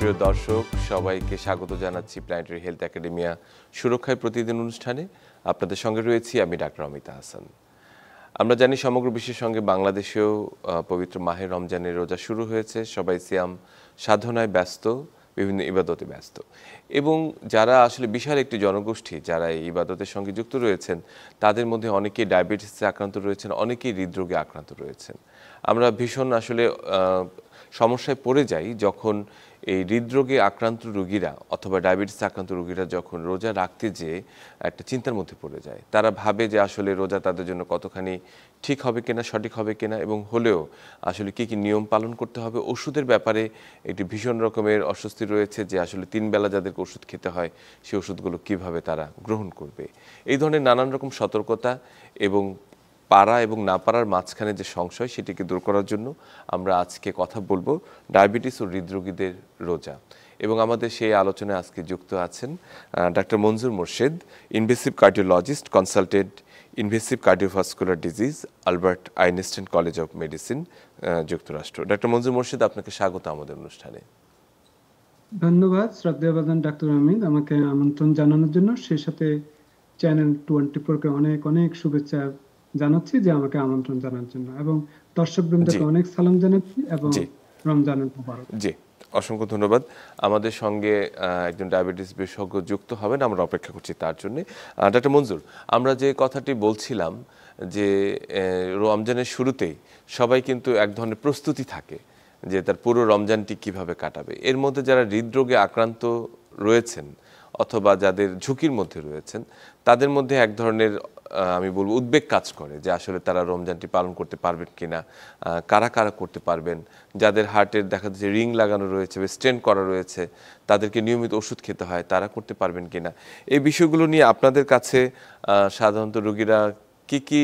প্রিয় দর্শক সবাইকে স্বাগত জানাচ্ছি প্ল্যানেটারি হেলথ একাডেমিয়া সুরক্ষায় প্রতিদিন অনুষ্ঠানে। আপনাদের সঙ্গে রয়েছি আমি ডাক্তার অমিত হাসান। আমরা জানি সমগ্র বিশ্বের সঙ্গে বাংলাদেশেও পবিত্র মাহে রমজানের রোজা শুরু হয়েছে। সবাই সিয়াম সাধনায় ব্যস্ত, বিভিন্ন ইবাদতে ব্যস্ত, এবং যারা আসলে বিশাল একটি জনগোষ্ঠী যারা এই ইবাদতের সঙ্গে যুক্ত রয়েছেন তাদের মধ্যে অনেকেই ডায়াবেটিসে আক্রান্ত রয়েছেন, অনেকেই হৃদরোগে আক্রান্ত রয়েছেন। আমরা ভীষণ আসলে সমস্যায় পড়ে যাই যখন এই হৃদরোগে আক্রান্ত রোগীরা অথবা ডায়াবেটিসে আক্রান্ত রোগীরা যখন রোজা রাখতে যেয়ে একটা চিন্তার মধ্যে পড়ে যায়। তারা ভাবে যে আসলে রোজা তাদের জন্য কতখানি ঠিক হবে কিনা, সঠিক হবে কিনা, এবং হলেও আসলে কী কী নিয়ম পালন করতে হবে। ওষুধের ব্যাপারে একটি ভীষণ রকমের অস্বস্তি রয়েছে যে আসলে 3 বেলা যাদেরকে ওষুধ খেতে হয় সেই ওষুধগুলো কীভাবে তারা গ্রহণ করবে। এই ধরনের নানান রকম সতর্কতা এবং পারা এবং না পারার মাঝখানে যে সংশয় সেটিকে দূর করার জন্য আমরা আজকে কথা বলবো ডায়াবেটিস ও হৃদরোগীদের রোজা। এবং আমাদের সেই আলোচনায় আজকে যুক্ত আছেন doctor Manzur Morshed, invasive cardiologist, consultant invasive cardiovascular disease, Albert Einstein College of Medicine, যুক্তরাষ্ট্র। ডাক্তার মঞ্জুর মোর্শেদ, আপনাকে স্বাগত আমাদের অনুষ্ঠানে। ধন্যবাদ শ্রদ্ধেয়বাদন ডাক্তার অমিত, আমাকে আমন্ত্রণ জানানোর জন্য। সেই সাথে চ্যানেল 24-কে অনেক অনেক শুভেচ্ছা জানাচ্ছি যে আমাকে আমন্ত্রণ জানার জন্য, এবং দর্শকবৃন্দকে অনেক সালাম জানাচ্ছি এবং রমজানের মোবারক। জি, অসংখ্য ধন্যবাদ। আমাদের সঙ্গে একজন ডায়াবেটিস বিশেষজ্ঞ যুক্ত হবেন, আমরা অপেক্ষা করছি তার জন্য। ডাক্তার মঞ্জুর, আমরা যে কথাটি বলছিলাম যে রমজানের শুরুতেই সবাই কিন্তু এক ধরনের প্রস্তুতি থাকে যে তার পুরো রমজানটি কিভাবে কাটাবে। এর মধ্যে যারা হৃদরোগে আক্রান্ত রয়েছেন অথবা যাদের ঝুঁকির মধ্যে রয়েছেন তাদের মধ্যে এক ধরনের আমি বলবো উদ্বেগ কাজ করে যে আসলে তারা রমজানটি পালন করতে পারবেন কিনা, কারা কারা করতে পারবেন। যাদের হার্টের দেখা যাচ্ছে রিং লাগানো রয়েছে বা স্টেন্ট করা রয়েছে, তাদেরকে নিয়মিত ওষুধ খেতে হয়, তারা করতে পারবেন কিনা। এই বিষয়গুলো নিয়ে আপনাদের কাছে সাধারণত রোগীরা কি কি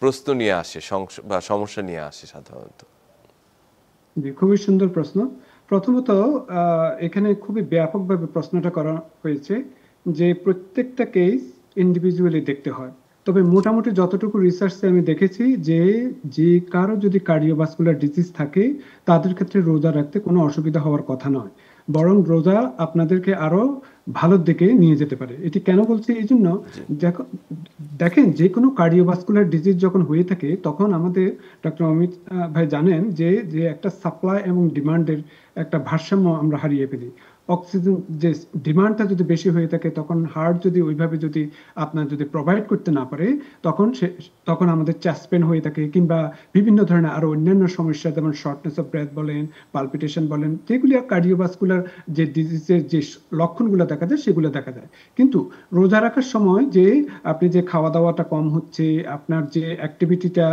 প্রশ্ন নিয়ে আসে বা সমস্যা নিয়ে আসে সাধারণত? জি, খুবই সুন্দর প্রশ্ন। প্রথমত এখানে খুবই ব্যাপকভাবে প্রশ্নটা করা হয়েছে যে প্রত্যেকটা কেস ইন্ডিভিজুয়ালি দেখতে হয়। তবে মোটামুটি যতটুকু রিসার্চে আমি দেখেছি যে কারো যদি কার্ডিওভাস্কুলার ডিজিজ থাকে তাদের ক্ষেত্রে রোজা রাখতে কোনো অসুবিধা হওয়ার কথা নয়, বরং রোজা আপনাদেরকে আরো ভালোর দিকে নিয়ে যেতে পারে। এটি কেন বলছি? এই জন্য দেখেন, যে কোনো কার্ডিওভাস্কুলার ডিজিজ যখন হয়ে থাকে তখন আমাদের ডক্টর অমিত ভাই জানেন যে যে একটা সাপ্লাই এবং ডিমান্ডের একটা ভারসাম্য আমরা হারিয়ে ফেলি। অক্সিজেন যে ডিমান্ডটা যদি বেশি হয়ে থাকে তখন হার্ট যদি ওইভাবে যদি আপনার যদি প্রোভাইড করতে না পারে তখন আমাদের চেস্ট পেন হয়ে থাকে, কিংবা বিভিন্ন ধরনের আরো অন্যান্য সমস্যা যেমন শর্টনেস অফ ব্রেথ বলেন, পালপিটেশন বলেন, যেগুলি কার্ডিওভাস্কুলার যে ডিজিজের যে লক্ষণগুলো দেখা যায় সেগুলো দেখা যায়। কিন্তু রোজা রাখার সময় যে আপনি যে খাওয়া দাওয়াটা কম হচ্ছে, আপনার যে অ্যাক্টিভিটিটা,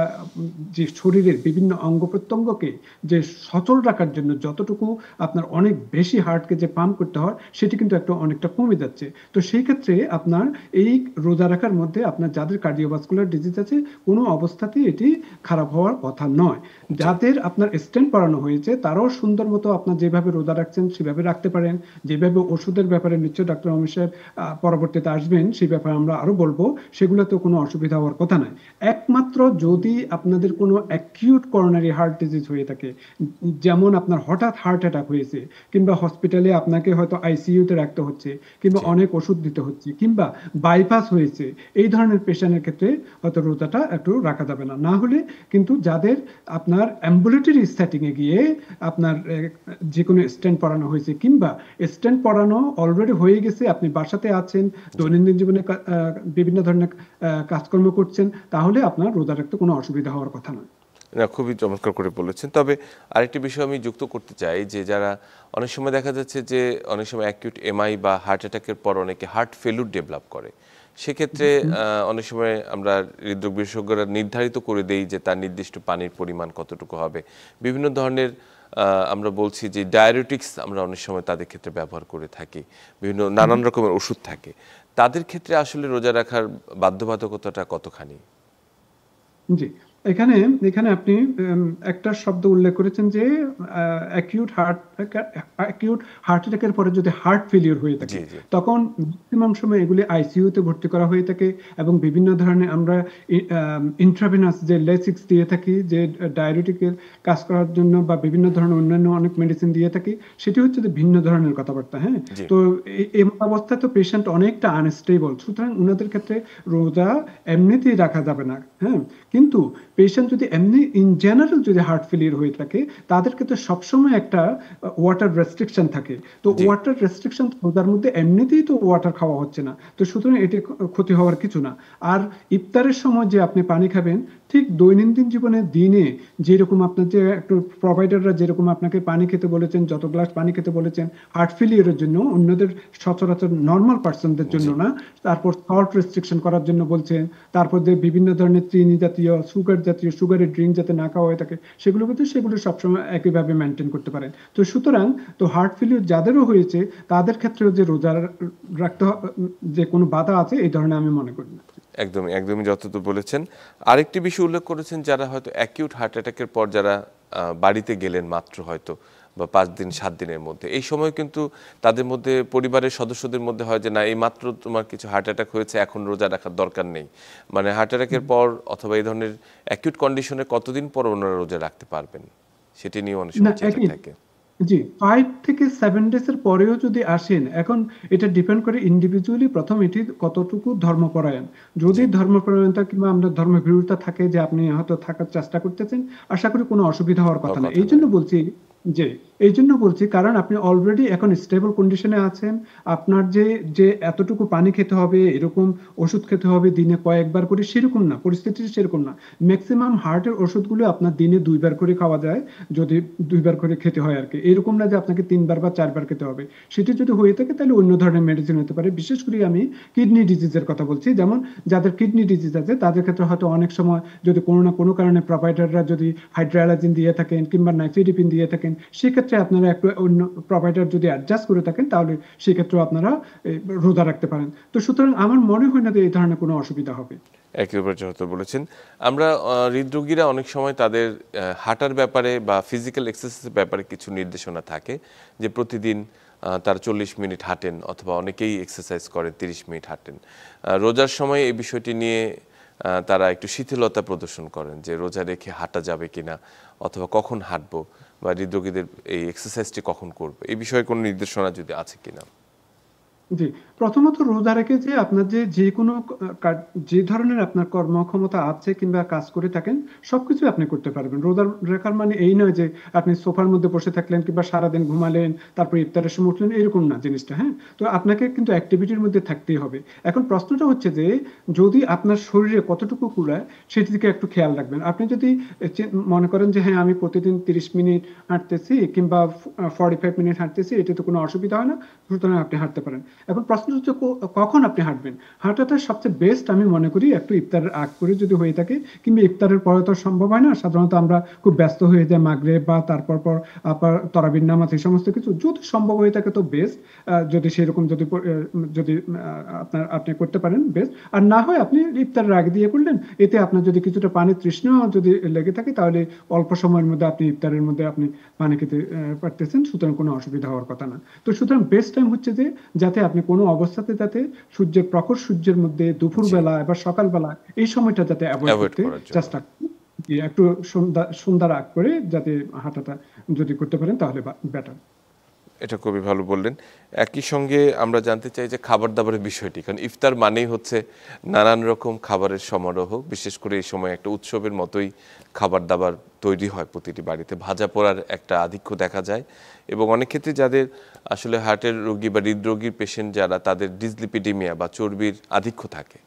যে শরীরের বিভিন্ন অঙ্গ প্রত্যঙ্গকে যে সচল রাখার জন্য যতটুকু আপনার অনেক বেশি হার্টকে যে পাম্প করতে হয় সেটি কিন্তু অনেকটা কমে যাচ্ছে। তো সেই ক্ষেত্রে আপনার এই রোজা রাখার মধ্যে আপনার যাদের কার্ডিওভাস্কুলার ডিজিজ আছে কোনো অবস্থাতেই এটি খারাপ হওয়ার কথা নয়। যাদের আপনার স্টেন্ট করানো হয়েছে তারাও সুন্দর মতো আপনার যেভাবে রোজা রাখছেন সেভাবে রাখতে পারেন। যেভাবে ওষুধের ব্যাপারে নিশ্চয় ডাক্তার অমিত সাহেব পরবর্তীতে আসবেন, সেই ব্যাপারে আমরা আরো বলবো, সেগুলোতে কোনো অসুবিধা হওয়ার কথা নয়। একমাত্র যদি আপনাদের কোনো অ্যাকিউট করোনারি হার্ট ডিজিজ হয়ে থাকে, যেমন আপনার হঠাৎ হার্ট অ্যাটাক হয়েছে, কিংবা হসপিটালে আপনাকে হয়তো আইসিইউতে রাখতে হচ্ছে, কিংবা অনেক ওষুধ দিতে হচ্ছে, কিংবা বাইপাস হয়েছে, এই ধরনের পেশেন্টের ক্ষেত্রে হয়তো রোজাটা একটু রাখা যাবে না। না হলে কিন্তু যাদের আপনার অ্যাম্বুলেটরি সেটিংয়ে গিয়ে আপনার যে কোনো স্টেন্ট পরানো হয়েছে, কিংবা স্টেন্ট পরানো অলরেডি হয়ে গেছে, আপনি বাসাতে আছেন, দৈনন্দিন জীবনে বিভিন্ন ধরনের কাজকর্ম করছেন, তাহলে আপনার রোজা রাখতে কোনো অসুবিধা হওয়ার কথা নয়। না, খুবই চমৎকার করে বলেছেন। তবে আরেকটি বিষয় আমি যুক্ত করতে চাই যে যারা অনেক সময় দেখা যাচ্ছে যে অনেক সময় অ্যাকিউট এমআই বা হার্ট অ্যাটাকের পর অনেকে হার্ট ফেলুর ডেভেলপ করে, সেক্ষেত্রে অনেক সময় আমরা হৃদরোগ বিশেষজ্ঞরা নির্ধারিত করে দেই যে তার নির্দিষ্ট পানির পরিমাণ কতটুকু হবে। বিভিন্ন ধরনের আমরা বলছি যে ডায়াবেটিক্স আমরা অনেক সময় তাদের ক্ষেত্রে ব্যবহার করে থাকি, বিভিন্ন নানান রকমের ওষুধ থাকে। তাদের ক্ষেত্রে আসলে রোজা রাখার বাধ্যবাধকতাটা কতখানি? জি, এখানে আপনি একটা শব্দ উল্লেখ করেছেন যে অ্যাকিউট হার্ট অ্যাকিউট হার্ট অ্যাটাকের পরে যদি হার্ট ফেলিওর হয়ে থাকে, জি জি তখন ম্যাক্সিমাম সময় এগুলি আইসিইউতে ভর্তি করা হয়ে থাকে এবং বিভিন্ন ধরনের আমরা ইন্ট্রাভেনাস যে লেসিক্স দিয়ে থাকি, যে ডায়াবেটিকের কাজ করার জন্য বা বিভিন্ন ধরনের অন্যান্য অনেক মেডিসিন দিয়ে থাকি, সেটি হচ্ছে যে ভিন্ন ধরনের কথাবার্তা। হ্যাঁ, জি তো এই অবস্থায় তো পেশেন্ট অনেকটা আনস্টেবল, সুতরাং ওনাদের ক্ষেত্রে রোজা এমনিতেই রাখা যাবে না। হ্যাঁ, কিন্তু পেশেন্ট যদি এমনি ইন জেনারেল যদি হার্ট ফেলিয়ার হয়ে থাকে, তাদের ক্ষেত্রে সবসময় একটা ওয়াটার রেস্ট্রিকশন থাকে। তো জি ওয়াটার রেস্ট্রিকশন রোজার মধ্যে এমনিতেই তো ওয়াটার খাওয়া হচ্ছে না, তো সুতরাং এটি ক্ষতি হওয়ার কিছু না। আর ইফতারের সময় যে আপনি পানি খাবেন, ঠিক দৈনন্দিন জীবনে দিনে যেরকম আপনার যে একটু প্রোভাইডাররা যেরকম আপনাকে পানি খেতে বলেছেন, যত গ্লাস পানি খেতে বলেছেন হার্ট ফেলিয়ারের জন্য, অন্যদের সচরাচর নর্মাল পার্সনদের জন্য জি না, তারপর সল্ট রেস্ট্রিকশন করার জন্য বলছেন, তারপর যে বিভিন্ন ধরনের চিনি জাতীয় সুগার জাতীয় সুগারের ড্রিঙ্ক যাতে না খাওয়া হয়ে থাকে সেগুলো, কিন্তু সেগুলো সবসময় একইভাবে মেনটেন করতে পারেন। তো সুতরাং তো হার্ট ফেলিয়ার যাদেরও হয়েছে তাদের ক্ষেত্রেও যে রোজা রাখতে যে কোনো বাধা আছে এই ধরনের আমি মনে করি না। একদমই একদমই যতদূর বলেছেন। আরেকটি বিষয় উল্লেখ করেছেন, যারা হয়তো অ্যাকিউট হার্ট অ্যাটাকের পর যারা বাড়িতে গেলেন মাত্র হয়তো বা 5 দিন 7 দিনের মধ্যে, এই সময় কিন্তু তাদের মধ্যে পরিবারের সদস্যদের মধ্যে হয় যে না, এই মাত্র তোমার কিছু হার্ট অ্যাটাক হয়েছে, এখন রোজা রাখার দরকার নেই। মানে হার্ট অ্যাটাকের পর অথবা এই ধরনের অ্যাকিউট কন্ডিশনে কতদিন পর ওনারা রোজা রাখতে পারবেন, সেটি নিয়ে অনেক না সময় চিন্তা একই, থাকে। জি, 5 থেকে 7 ডেজ এর পরেও যদি আসেন, এখন এটা ডিপেন্ড করে ইন্ডিভিজুয়ালি, প্রথম এটি কতটুকু ধর্মপরায়ণ। যদি জি ধর্মপরায়ণতা কিংবা আমরা ধর্মভীরুতা থাকে যে আপনি হয়তো থাকার চেষ্টা করতেছেন, আশা করি কোনো অসুবিধা হওয়ার হওয়ার কথা না। কথা এই জন্য নয়। বলছি যে, এই জন্য বলছি কারণ আপনি অলরেডি এখন স্টেবল কন্ডিশনে আছেন। আপনার যে যে এতটুকু পানি খেতে হবে, এরকম ওষুধ খেতে হবে দিনে কয়েকবার করে, সেরকম না, পরিস্থিতি সেরকম না। ম্যাক্সিমাম হার্টের ওষুধগুলো আপনার দিনে 2 বার করে খাওয়া যায়, যদি 2 বার করে খেতে হয় আর কি। এরকম না যে আপনাকে 3 বার বা 4 বার খেতে হবে। সেটি যদি হয়ে থাকে তাহলে অন্য ধরনের মেডিসিন হতে পারে। বিশেষ করে আমি কিডনি ডিজিজের কথা বলছি। যেমন যাদের কিডনি ডিজিজ আছে তাদের ক্ষেত্রে হয়তো অনেক সময় যদি কোনো না কোনো কারণে প্রোভাইডাররা যদি হাইড্রোঅ্যালাজিন দিয়ে থাকেন কিংবা নাইট্রিডিপিন দিয়ে থাকেন, সেক্ষেত্রে আপনারা একটু অন্য প্রোভাইডার যদি অ্যাডজাস্ট করে থাকেন, তাহলে সেক্ষেত্রেও আপনারা রোজা রাখতে পারেন। তো সুতরাং আমার মনে হয় না যে এই ধরনের কোনো অসুবিধা হবে। একেবারে যথার্থ বলেছেন। আমরা হৃদরোগীরা অনেক সময় তাদের হাঁটার ব্যাপারে বা ফিজিক্যাল এক্সারসাইজের ব্যাপারে কিছু নির্দেশনা থাকে, যে প্রতিদিন তারা 40 মিনিট হাঁটেন, অথবা অনেকেই এক্সারসাইজ করেন 30 মিনিট হাঁটেন। রোজার সময় এই বিষয়টি নিয়ে তারা একটু শিথিলতা প্রদর্শন করেন, যে রোজা রেখে হাঁটা যাবে কিনা, অথবা কখন হাঁটবো, বা হৃদরোগীদের এই এক্সারসাইজটি কখন করবে, এই বিষয়ে কোনো নির্দেশনা যদি আছে কিনা। জি, প্রথমত রোজা রেখে যে আপনার যে কোনো যে ধরনের আপনার কর্মক্ষমতা আছে কিংবা কাজ করে থাকেন, সবকিছু আপনি করতে পারবেন। রোজা রাখার মানে এই নয় যে আপনি সোফার মধ্যে বসে থাকলেন কিংবা সারাদিন ঘুমালেন, তারপর ইফতারের সময় উঠলেন, এরকম না জিনিসটা। হ্যাঁ, তো আপনাকে কিন্তু অ্যাক্টিভিটির মধ্যে থাকতেই হবে। এখন প্রশ্নটা হচ্ছে যে যদি আপনার শরীরে কতটুকু কুলায় সেটি দিকে একটু খেয়াল রাখবেন। আপনি যদি মনে করেন যে হ্যাঁ আমি প্রতিদিন 30 মিনিট হাঁটতেছি কিংবা 45 মিনিট হাঁটতেছি, এটা তো কোনো অসুবিধা হয় না, সুতরাং আপনি হাঁটতে পারেন। এখন প্রশ্ন হচ্ছে কখন আপনি হাঁটবেন। হাঁটাটা সবচেয়ে বেস্ট আমি মনে করি একটু ইফতারের আগ করে যদি হয়ে থাকে, কিংবা ইফতারের পরে তো সম্ভব হয় না, সাধারণত আমরা খুব ব্যস্ত হয়ে যাই মাগরিব বা তারপর আপনার তরাবির নামাজ এই সমস্ত কিছু, যদি সম্ভব হয়ে থাকে তো বেস্ট। যদি সেরকম যদি আপনি করতে পারেন বেস্ট, আর না হয় আপনি ইফতারের আগে দিয়ে করলেন, এতে আপনার যদি কিছুটা পানি তৃষ্ণা যদি লেগে থাকে তাহলে অল্প সময়ের মধ্যে আপনি ইফতারের মধ্যে আপনি পানি খেতে পারতেছেন, সুতরাং কোনো অসুবিধা হওয়ার কথা না। তো সুতরাং বেস্ট টাইম হচ্ছে যে যাতে আপনি কোনো অবস্থাতে যাতে সূর্যের প্রখর সূর্যের মধ্যে জি, দুপুরবেলা বা সকালবেলা এই সময়টা যাতে অ্যাভয়েড অ্যাভয়েড করতে করার জন্য। চেষ্টা করুন। একটু সন্ধ্যার আগ করে যাতে হাঁটাটা যদি করতে পারেন তাহলে বেটার। এটা খুবই ভালো বললেন। একই সঙ্গে আমরা জানতে চাই যে খাবার দাবারের বিষয়টি, কারণ ইফতার মানেই হচ্ছে নানান রকম খাবারের সমারোহ। বিশেষ করে এই সময় একটা উৎসবের মতোই খাবার দাবার তৈরি হয় প্রতিটি বাড়িতে, ভাজা পোড়ার একটা আধিক্য দেখা যায়। এবং অনেক ক্ষেত্রে যাদের আসলে হার্টের রোগী বা হৃদরোগীর পেশেন্ট যারা, তাদের ডিসলিপিডিমিয়া বা চর্বির আধিক্য থাকে,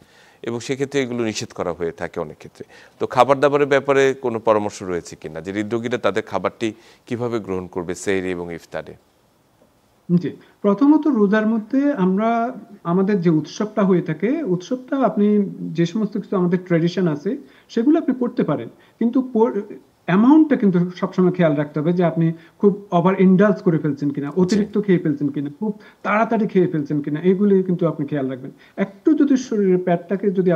এবং সেক্ষেত্রে এগুলো নিষেধ করা হয়ে থাকে অনেক ক্ষেত্রে। তো খাবার দাবারের ব্যাপারে কোনো পরামর্শ রয়েছে কিনা, যে হৃদরোগীরা তাদের খাবারটি কিভাবে গ্রহণ করবে সেহরি এবং ইফতারে? জি, প্রথমত রোজার মধ্যে আমরা আমাদের যে উৎসবটা হয়ে থাকে, উৎসবটা আপনি যে সমস্ত কিছু আমাদের ট্র্যাডিশন আছে সেগুলো আপনি করতে পারেন। কিন্তু অ্যামাউন্টটা কিন্তু সবসময় খেয়াল রাখতে হবে যে আপনি খুব ওভার ইন্ডালজ করে ফেলছেন কিনা, জি, অতিরিক্ত খেয়ে ফেলছেন কিনা, খুব তাড়াতাড়ি খেয়ে ফেলছেন কিনা, এগুলি কিন্তু আপনি খেয়াল রাখবেন। একটু যদি শরীরের পেটটাকে যদি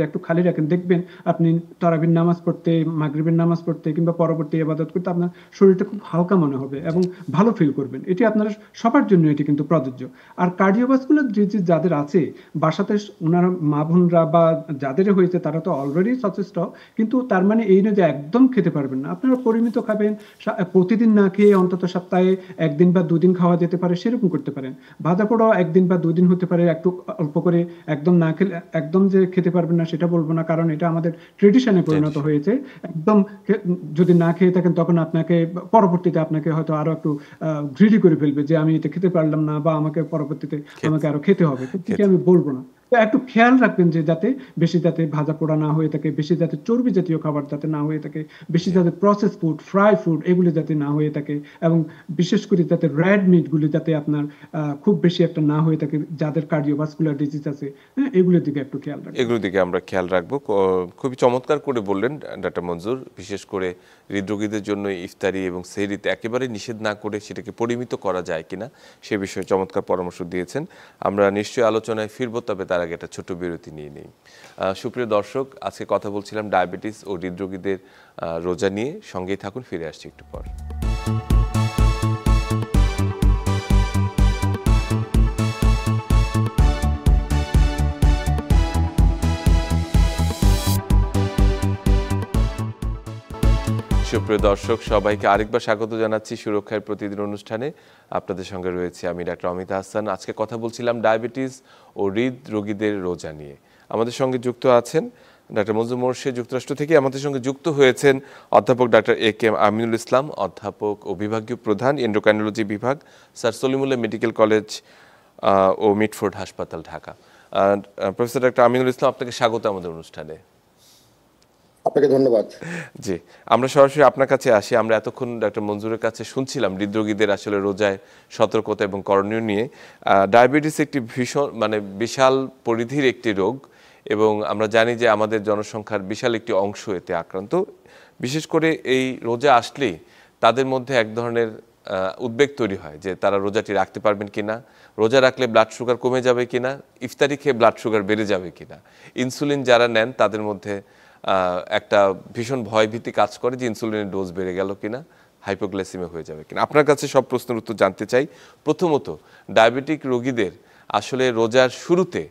একটু খালি রাখেন, দেখবেন আপনি তারাবির নামাজ পড়তে, মাগরিবের নামাজ পড়তে কিংবা পরবর্তী ইবাদত করতে আপনার শরীরটা খুব হালকা মনে হবে জি, এবং ভালো ফিল করবেন। এটি আপনারা সবার জন্য এটি কিন্তু প্রযোজ্য। আর কার্ডিওভাস্কুলার ডিজিজ যাদের আছে বাসাতে, ওনারা মা বোনরা বা যাদের হয়েছে তারা তো অলরেডি সচেষ্ট, কিন্তু তার মানে এই নয় যে একদম খেতে পারবেন না। আপনারা পরিমিত খাবেন, প্রতিদিন না খেয়ে অন্তত সপ্তাহে একদিন বা দুদিন খাওয়া যেতে পারে, সেরকম করতে পারেন। ভাজা পোড়াও একদিন বা দুদিন হতে পারে, একটু অল্প করে। একদম না খেলে, একদম যে খেতে পারবেন না সেটা বলবো না, কারণ এটা আমাদের ট্রেডিশনে পরিণত ট্র্যাডিশন। হয়েছে। একদম যদি না খেয়ে থাকেন তখন আপনাকে পরবর্তীতে আপনাকে হয়তো আরো একটু গ্রিডি করে ফেলবে যে আমি এটা খেতে পারলাম না বা আমাকে পরবর্তীতে আমাকে আরো খেতে হবে, ঠিক খেতে আমি বলবো না। তো একটু খেয়াল রাখবেন যে যাতে বেশি, যাতে ভাজা পোড়া না হয়ে থাকে, বেশি যাতে চর্বি জাতীয় খাবার যাতে না হয়ে থাকে, বেশি জি, যাতে প্রসেস ফুড, ফ্রাই ফুড এগুলি যাতে না হয়ে থাকে, এবং বিশেষ করে যাতে রেড মিট গুলি যাতে আপনার খুব বেশি একটা না হয়ে থাকে, যাদের কার্ডিওভাস্কুলার ডিজিজ আছে, হ্যাঁ, এগুলোর দিকে একটু খেয়াল রাখবেন। এগুলোর দিকে আমরা খেয়াল রাখবো। খুবই চমৎকার করে বললেন ডাক্তার মঞ্জুর। বিশেষ করে হৃদরোগীদের জন্য ইফতারি এবং সেহরিতে একেবারে নিষেধ না করে সেটাকে পরিমিত করা যায় কিনা সে বিষয়ে চমৎকার পরামর্শ দিয়েছেন। আমরা নিশ্চয়ই আলোচনায় ফিরবো, তবে তার আগে একটা ছোট বিরতি নিয়ে নেই। সুপ্রিয় দর্শক, আজকে কথা বলছিলাম ডায়াবেটিস ও হৃদরোগীদের রোজা নিয়ে। সঙ্গেই থাকুন, ফিরে আসছি একটু পর। সুপ্রিয় দর্শক, সবাইকে আরেকবার স্বাগত জানাচ্ছি সুরক্ষার প্রতিদিন অনুষ্ঠানে। আপনাদের সঙ্গে রয়েছে আমি ডাক্তার অমিতা হাসান। আজকে কথা বলছিলাম ডায়াবেটিস ও হৃদরোগীদের রোজা নিয়ে। আমাদের সঙ্গে যুক্ত আছেন ডাক্তার মঞ্জুর মোর্শেদ যুক্তরাষ্ট্র থেকে। আমাদের সঙ্গে যুক্ত হয়েছেন অধ্যাপক ডাক্তার এ কে এম আমিনুল ইসলাম, অধ্যাপক ও বিভাগীয় প্রধান এন্ডোক্রাইনোলজি বিভাগ, স্যার সলিমুল্লাহ মেডিকেল কলেজ ও মিটফোর্ড হাসপাতাল, ঢাকা। প্রফেসর ডাক্তার আমিনুল ইসলাম, আপনাকে স্বাগত আমাদের অনুষ্ঠানে। আপনাকে ধন্যবাদ। জি, আমরা সরাসরি আপনার কাছে আসি। আমরা এতক্ষণ ডক্টর মঞ্জুরের কাছে শুনছিলাম হৃদরোগীদের আসলে রোজায় সতর্কতা এবং করণীয় নিয়ে। ডায়াবেটিস একটি ভীষণ বিশাল পরিধির একটি রোগ, এবং আমরা জানি যে আমাদের জনসংখ্যার বিশাল একটি অংশ এতে আক্রান্ত। বিশেষ করে এই রোজা আসলেই তাদের মধ্যে এক ধরনের উদ্বেগ তৈরি হয় যে তারা রোজাটি রাখতে পারবেন কিনা, রোজা রাখলে ব্লাড সুগার কমে যাবে কিনা, ইফতারি খেয়ে ব্লাড সুগার বেড়ে যাবে কিনা, ইনসুলিন যারা নেন তাদের মধ্যে একটা ভীষণ ভয়ভীতি কাজ করে যে ইনসুলিনের ডোজ বেড়ে গেল কিনা, হাইপোগ্লাইসেমিয়া হয়ে যাবে কিনা। আপনার কাছে সব প্রশ্নের উত্তর জানতে চাই। প্রথমত, ডায়াবেটিক রোগীদের আসলে রোজার শুরুতে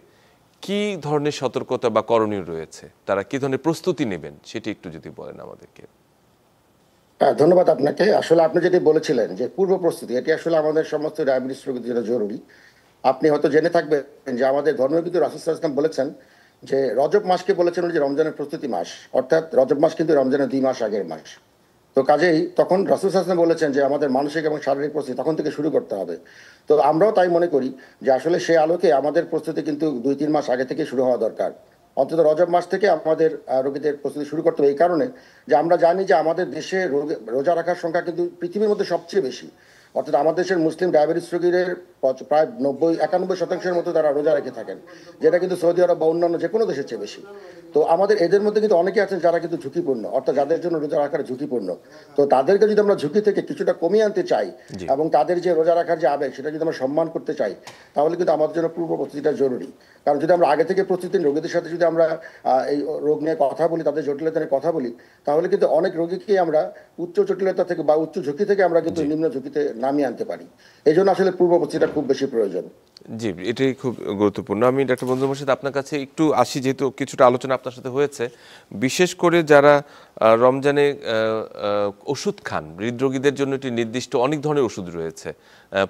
কি ধরনের সতর্কতা বা করণীয় রয়েছে, তারা কি ধরনের প্রস্তুতি নেবেন সেটি একটু যদি বলেন আমাদেরকে। হ্যাঁ, ধন্যবাদ আপনাকে। আসলে আপনি যেটি বলেছিলেন যে পূর্ব প্রস্তুতি, এটি আসলে আমাদের সমস্ত ডায়াবেটিস রোগীদের জন্য জরুরি। আপনি হয়তো জেনে থাকবেন যে আমাদের ধর্মীয় কিন্তু রাসূল সাল্লাল্লাহু আলাইহি ওয়াসাল্লাম বলেছেন যে রজব মাসকে বলেছেন যে রমজানের প্রস্তুতি মাস, অর্থাৎ রজব মাস কিন্তু রমজানের 2 মাস আগের মাস। তো কাজেই তখন রাসূল সাল্লাল্লাহু আলাইহি ওয়াসাল্লাম বলেছেন যে আমাদের মানসিক এবং শারীরিক প্রস্তুতি তখন থেকে শুরু করতে হবে। তো আমরাও তাই মনে করি যে আসলে সেই আলোকে আমাদের প্রস্তুতি কিন্তু 2-3 মাস আগে থেকে শুরু হওয়া দরকার। অন্তত রজব মাস থেকে আমাদের রোগীদের প্রস্তুতি শুরু করতে হবে, এই কারণে যে আমরা জানি যে আমাদের দেশে রোজা রাখার সংখ্যা কিন্তু পৃথিবীর মধ্যে সবচেয়ে বেশি। অর্থাৎ আমাদের দেশের মুসলিম ডায়াবেটিস রোগীদের প্রায় 90-91% মতো তারা রোজা রেখে থাকেন, যেটা কিন্তু সৌদি আরব বা অন্যান্য যে কোনো দেশের চেয়ে বেশি। তো আমাদের এদের মধ্যে কিন্তু অনেকে আছেন যারা কিন্তু ঝুঁকিপূর্ণ, অর্থাৎ যাদের জন্য রোজা রাখার ঝুঁকিপূর্ণ। তো তাদেরকে যদি আমরা ঝুঁকি থেকে কিছুটা কমিয়ে আনতে চাই জি, এবং তাদের যে রোজা রাখার যে আবেগ সেটা যদি আমরা সম্মান করতে চাই, তাহলে কিন্তু আমাদের জন্য পূর্ব প্রস্তুতিটা জরুরি। কারণ যদি আমরা আগে থেকে প্রস্তুতি রোগীদের সাথে যদি আমরা এই রোগ নিয়ে কথা বলি, তাদের জটিলতা নিয়ে কথা বলি, তাহলে কিন্তু অনেক রোগীকে আমরা উচ্চ জটিলতা থেকে বা উচ্চ ঝুঁকি থেকে আমরা কিন্তু নিম্ন ঝুঁকিতে নামিয়ে আনতে পারি। এই জন্য আসলে পূর্ব প্রস্তুতিটা খুব বেশি প্রয়োজন। জি, এটাই খুব গুরুত্বপূর্ণ। আমি ডাক্তার মঞ্জুর মোর্শেদ আপনার কাছে একটু আসি, যেহেতু কিছুটা আলোচনা আপনার সাথে হয়েছে। বিশেষ করে যারা রমজানে ওষুধ খান, হৃদরোগীদের জন্য একটি নির্দিষ্ট অনেক ধরনের ওষুধ রয়েছে,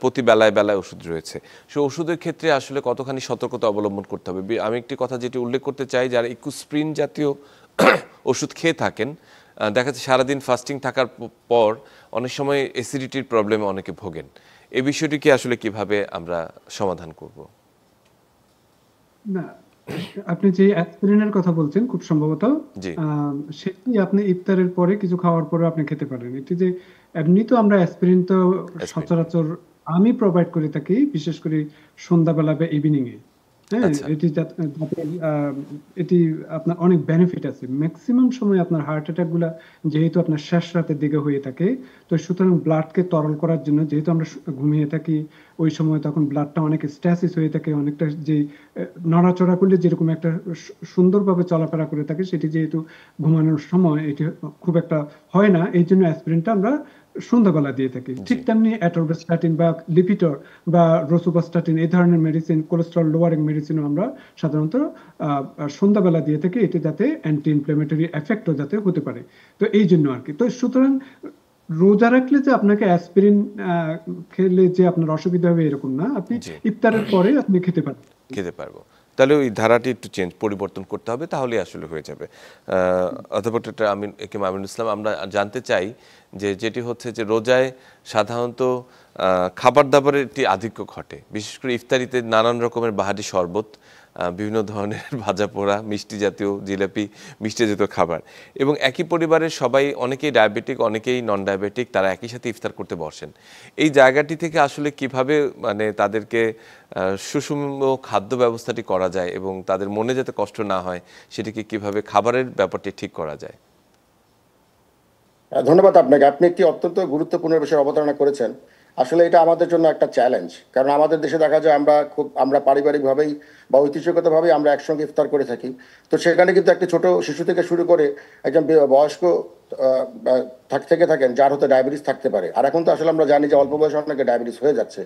প্রতি বেলায় বেলায় ওষুধ রয়েছে। সে ওষুধের ক্ষেত্রে আসলে কতখানি সতর্কতা অবলম্বন করতে হবে? আমি একটি কথা যেটি উল্লেখ করতে চাই, যারা ইকুস্প্রিন জাতীয় ওষুধ খেয়ে থাকেন, দেখা যাচ্ছে সারাদিন ফাস্টিং থাকার পর অনেক সময় অ্যাসিডিটির প্রবলেমে অনেকে ভোগেন। এই বিষয়টিকে আসলে কিভাবে আমরা সমাধান করব? না, আপনি যে অ্যাসপিরিনের কথা বলছেন খুব সম্ভবত জি, সেটি আপনি ইফতারের পরে কিছু খাওয়ার পরে আপনি খেতে পারেন। এটি যে এমনি তো আমরা অ্যাসপিরিন তো অ্যাসপিরিন। সচরাচর আমি প্রোভাইড করে থাকি, বিশেষ করে সন্ধ্যাবেলা বা ইভিনিং এ। হ্যাঁ, আচ্ছা। এটি যাতে এটি আপনার অনেক বেনিফিট আছে। ম্যাক্সিমাম সময় আপনার হার্ট অ্যাটাক গুলা যেহেতু আপনার শেষ রাতের দিকে হয়ে থাকে, তো সুতরাং ব্লাডকে তরল করার জন্য, যেহেতু আমরা ঘুমিয়ে থাকি ওই সময়, তখন ব্লাডটা অনেক স্ট্যাসিস হয়ে থাকে, অনেকটা যে নড়াচড়া করলে যেরকম একটা সুন্দরভাবে চলাফেরা করে থাকে, সেটি যেহেতু ঘুমানোর সময় এটি খুব একটা হয় না, এই জন্য অ্যাসপিরিনটা আমরা সন্ধ্যাবেলা দিয়ে থাকি। জি। ঠিক তেমনি অ্যাটরভাস্টাটিন বা লিপিটর বা রোসুভাস্টাটিন এই ধরনের মেডিসিন, কোলেস্টেরল লোয়ারিং মেডিসিনও আমরা সাধারণত সন্ধ্যাবেলা দিয়ে থাকি, এটি যাতে অ্যান্টি ইনফ্ল্যামেটরি এফেক্টও যাতে হতে পারে। তো এই জন্য আর কি। তো সুতরাং রোজা রাখলে যে আপনাকে অ্যাসপিরিন খেলে যে আপনার অসুবিধা হবে এরকম না, আপনি জি। ইফতারের পরে আপনি খেতে পারেন। খেতে পারবো। তাহলে ওই ধারাটি একটু পরিবর্তন করতে হবে, তাহলে আসলে হয়ে যাবে। অধ্যাপক ডক্টর একেএম আমিনুল ইসলাম, আমরা জানতে চাই যে যেটি হচ্ছে যে রোজায় সাধারণত খাবার দাবারের একটি আধিক্য ঘটে, বিশেষ করে ইফতারিতে নানান রকমের বাহারি শরবত, বিভিন্ন ধরনের ভাজা পোড়া, মিষ্টি জাতীয়, জিলাপি, মিষ্টি জাতীয় খাবার, এবং একই পরিবারের সবাই, অনেকেই ডায়াবেটিক, অনেকেই নন ডায়াবেটিক, তারা একই সাথে ইফতার করতে বসেন। এই জায়গাটি থেকে আসলে কিভাবে মানে তাদেরকে সুষম খাদ্য ব্যবস্থাটি করা যায় এবং তাদের মনে যাতে কষ্ট না হয়, সেটিকে কিভাবে খাবারের ব্যাপারটি ঠিক করা যায়? ধন্যবাদ আপনাকে। আপনি একটি অত্যন্ত গুরুত্বপূর্ণ বিষয়ে অবতারণা করেছেন। আসলে এটা আমাদের জন্য একটা চ্যালেঞ্জ, কারণ আমাদের দেশে দেখা যায় আমরা পারিবারিকভাবেই বা ঐতিহ্যগতভাবেই আমরা একসঙ্গে ইফতার করে থাকি। তো সেখানে কিন্তু একটি ছোট শিশু থেকে শুরু করে একজন বয়স্ক থেকে থাকেন যার হতে ডায়াবেটিস থাকতে পারে। আর এখন তো আসলে আমরা জানি যে অল্প বয়সে অনেকে ডায়াবেটিস হয়ে যাচ্ছে।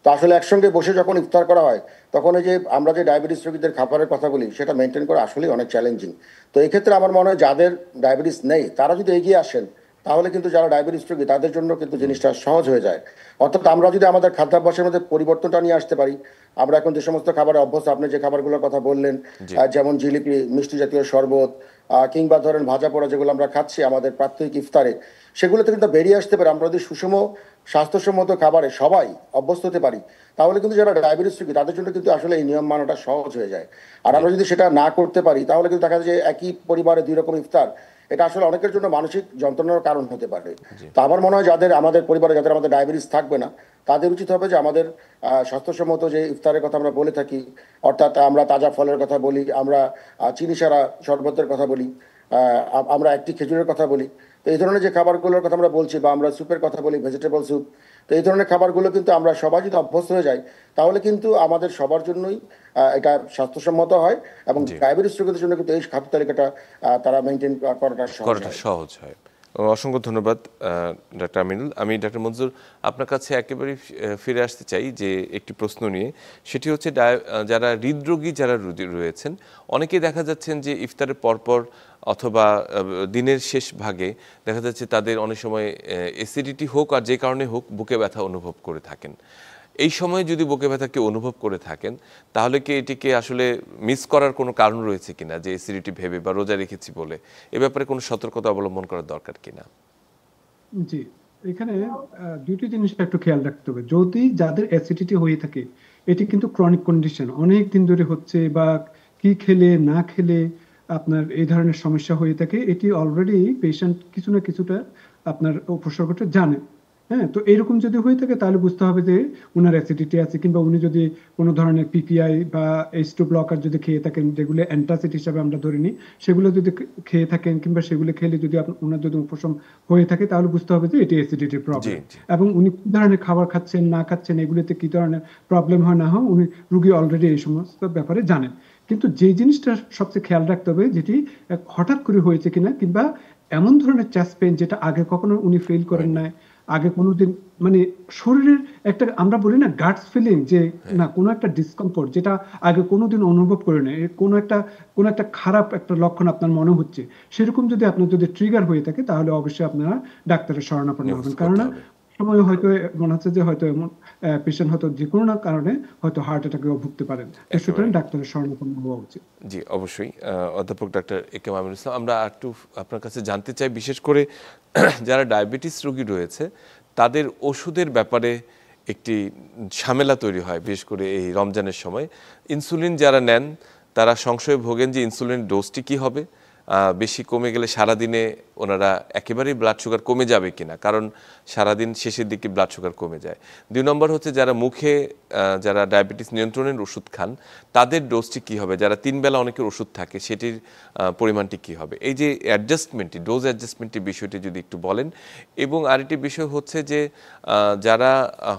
তো আসলে একসঙ্গে বসে যখন ইফতার করা হয়, তখন এই যে আমরা যে ডায়াবেটিস রোগীদের খাবারের কথা বলি, সেটা মেনটেন করা আসলেই অনেক চ্যালেঞ্জিং। তো এই ক্ষেত্রে আমার মনে হয় যাদের ডায়াবেটিস নেই তারা যদি এগিয়ে আসেন, তাহলে কিন্তু যারা ডায়াবেটিস রোগী তাদের জন্য কিন্তু জিনিসটা সহজ হয়ে যায়। অর্থাৎ আমরা যদি আমাদের খাদ্যাভ্যাসের মধ্যে পরিবর্তনটা নিয়ে আসতে পারি, আমরা এখন যে সমস্ত খাবারে অভ্যস্ত, আপনি যে খাবারগুলোর কথা বললেন, জি। যেমন জিলিপি, মিষ্টি জাতীয় শরবত, কিংবা ধরেন ভাজা পোড়া যেগুলো আমরা খাচ্ছি আমাদের প্রাত্যহিক ইফতারে, সেগুলোতে কিন্তু বেরিয়ে আসতে পারে। আমরা যদি সুষম স্বাস্থ্যসম্মত খাবারে সবাই অভ্যস্ত হতে পারি, তাহলে কিন্তু যারা ডায়াবেটিস রোগী তাদের জন্য কিন্তু আসলে এই নিয়ম মানাটা সহজ হয়ে যায়। আর আমরা যদি সেটা না করতে পারি, তাহলে কিন্তু দেখা যায় যে একই পরিবারে দুই রকম ইফতার, এটা আসলে অনেকের জন্য মানসিক যন্ত্রণার কারণ হতে পারে। তো আমার মনে হয় আমাদের পরিবারে যাদের আমাদের ডায়াবেটিস থাকবে না, তাদের উচিত হবে যে আমাদের স্বাস্থ্যসম্মত যে ইফতারের কথা আমরা বলে থাকি, অর্থাৎ আমরা তাজা ফলের কথা বলি, আমরা চিনি সারা শরবতের কথা বলি, আমরা একটি খেজুরের কথা বলি। তো এই ধরনের যে খাবারগুলোর কথা আমরা বলছি, বা আমরা স্যুপের কথা বলি, ভেজিটেবল স্যুপ, তো এই ধরনের খাবারগুলো কিন্তু আমরা সবাই যদি অভ্যস্ত হয়ে যাই, তাহলে কিন্তু আমাদের সবার জন্যই এটা স্বাস্থ্যসম্মত হয়, এবং জি। ডায়াবেটিস রোগীদের জন্য কিন্তু এই খাদ্য তালিকাটা তারা মেনটেন করাটা সহজ হয়। সহজ হয়। অসংখ্য ধন্যবাদ ডক্টর আমিনুল। আমি ডক্টর মঞ্জুর, আপনার কাছে একেবারেই ফিরে আসতে চাই যে একটি প্রশ্ন নিয়ে, সেটি হচ্ছে যারা হৃদরোগী যারা রয়েছেন, অনেকেই দেখা যাচ্ছেন যে ইফতারের পরপর অথবা দিনের শেষ ভাগে দেখা যাচ্ছে তাদের অনেক সময় অ্যাসিডিটি হোক আর যে কারণে হোক বুকে ব্যথা অনুভব করে থাকেন। এই সময় যদি বুকে ব্যথা কেউ অনুভব করে থাকেন, তাহলে কি এটিকে আসলে মিস করার কোনো কারণ রয়েছে কিনা, যে অ্যাসিডিটি ভেবে বা রোজা রেখেছি বলে? এ ব্যাপারে কোনো সতর্কতা অবলম্বন করার দরকার কিনা? জি, এখানে দুটি জিনিস একটু খেয়াল রাখতে হবে। যদি যাদের অ্যাসিডিটি হয়ে থাকে, এটি কিন্তু ক্রনিক কন্ডিশন, অনেক দিন ধরে হচ্ছে, বা কি খেলে না খেলে আপনার এই ধরনের সমস্যা হয়ে থাকে, এটি অলরেডি পেশেন্ট কিছু না কিছুটা আপনার উপসর্গটা জানে। হ্যাঁ, তো এরকম যদি হয়ে থাকে তাহলে বুঝতে হবে যে উনার অ্যাসিডিটি আছে, কিংবা উনি যদি কোনো ধরনের পিপিআই বা H2 ব্লকার যদি খেয়ে থাকেন, যেগুলো অ্যান্টাসিড হিসাবে আমরা ধরে নিই, সেগুলো যদি খেয়ে থাকেন, কিংবা সেগুলো খেলে যদি ওনার যদি উপশম হয়ে থাকে, তাহলে বুঝতে হবে যে এটি অ্যাসিডিটির জি, প্রবলেম। জি। এবং উনি কি ধরনের খাবার খাচ্ছেন না খাচ্ছেন, এগুলোতে কি ধরনের প্রবলেম হয় না হয়, উনি রুগী অলরেডি এই সমস্ত ব্যাপারে জানেন। কিন্তু যে জিনিসটা সবচেয়ে খেয়াল রাখতে হবে, যেটি হঠাৎ করে হয়েছে কিনা, কিংবা এমন ধরনের চেস্ট পেইন যেটা আগে কখনো উনি ফিল করেন হয়নি। নাই, আগে কোনোদিন, মানে শরীরের একটা আমরা বলি না গাটস ফিলিং, যে হ্যাঁ। না কোনো একটা ডিসকমফোর্ট যেটা আগে কোনোদিন অনুভব করে নাই, কোনো একটা খারাপ একটা লক্ষণ আপনার মনে হচ্ছে, সেরকম যদি আপনার যদি ট্রিগার হয়ে থাকে, তাহলে অবশ্যই আপনারা ডাক্তারের শরণাপন্ন নিউজ হবেন। করতে কেননা হবে। সময় হয়তো মনে হচ্ছে যে হয়তো এমন পেশেন্ট হয়তো যে কোনো না কারণে হয়তো হার্ট অ্যাটাকেও ভুগতে পারেন। তো সুতরাং একেবারে। ডাক্তারের শরণাপন্ন হওয়া উচিত। জি, অবশ্যই। অধ্যাপক ডক্টর একেএম আমিনুল ইসলাম, আমরা একটু আপনার কাছে জানতে চাই, বিশেষ করে যারা ডায়াবেটিস রোগী রয়েছে, তাদের ওষুধের ব্যাপারে একটি ঝামেলা তৈরি হয়, বিশেষ করে এই রমজানের সময়। ইনসুলিন যারা নেন, তারা সংশয়ে ভোগেন যে ইনসুলিন ডোজটি কী হবে, বেশি কমে গেলে সারাদিনে ওনারা একেবারেই ব্লাড সুগার কমে যাবে কিনা, কারণ সারাদিন শেষের দিকে ব্লাড সুগার কমে যায়। 2 নম্বর হচ্ছে যারা মুখে যারা ডায়াবেটিস নিয়ন্ত্রণের ওষুধ খান তাদের ডোজটি কী হবে, যারা 3 বেলা অনেকের ওষুধ থাকে সেটির পরিমাণটি কী হবে, এই যে অ্যাডজাস্টমেন্টটি, ডোজ অ্যাডজাস্টমেন্টের বিষয়টি যদি একটু বলেন। এবং আরেকটি বিষয় হচ্ছে যে যারা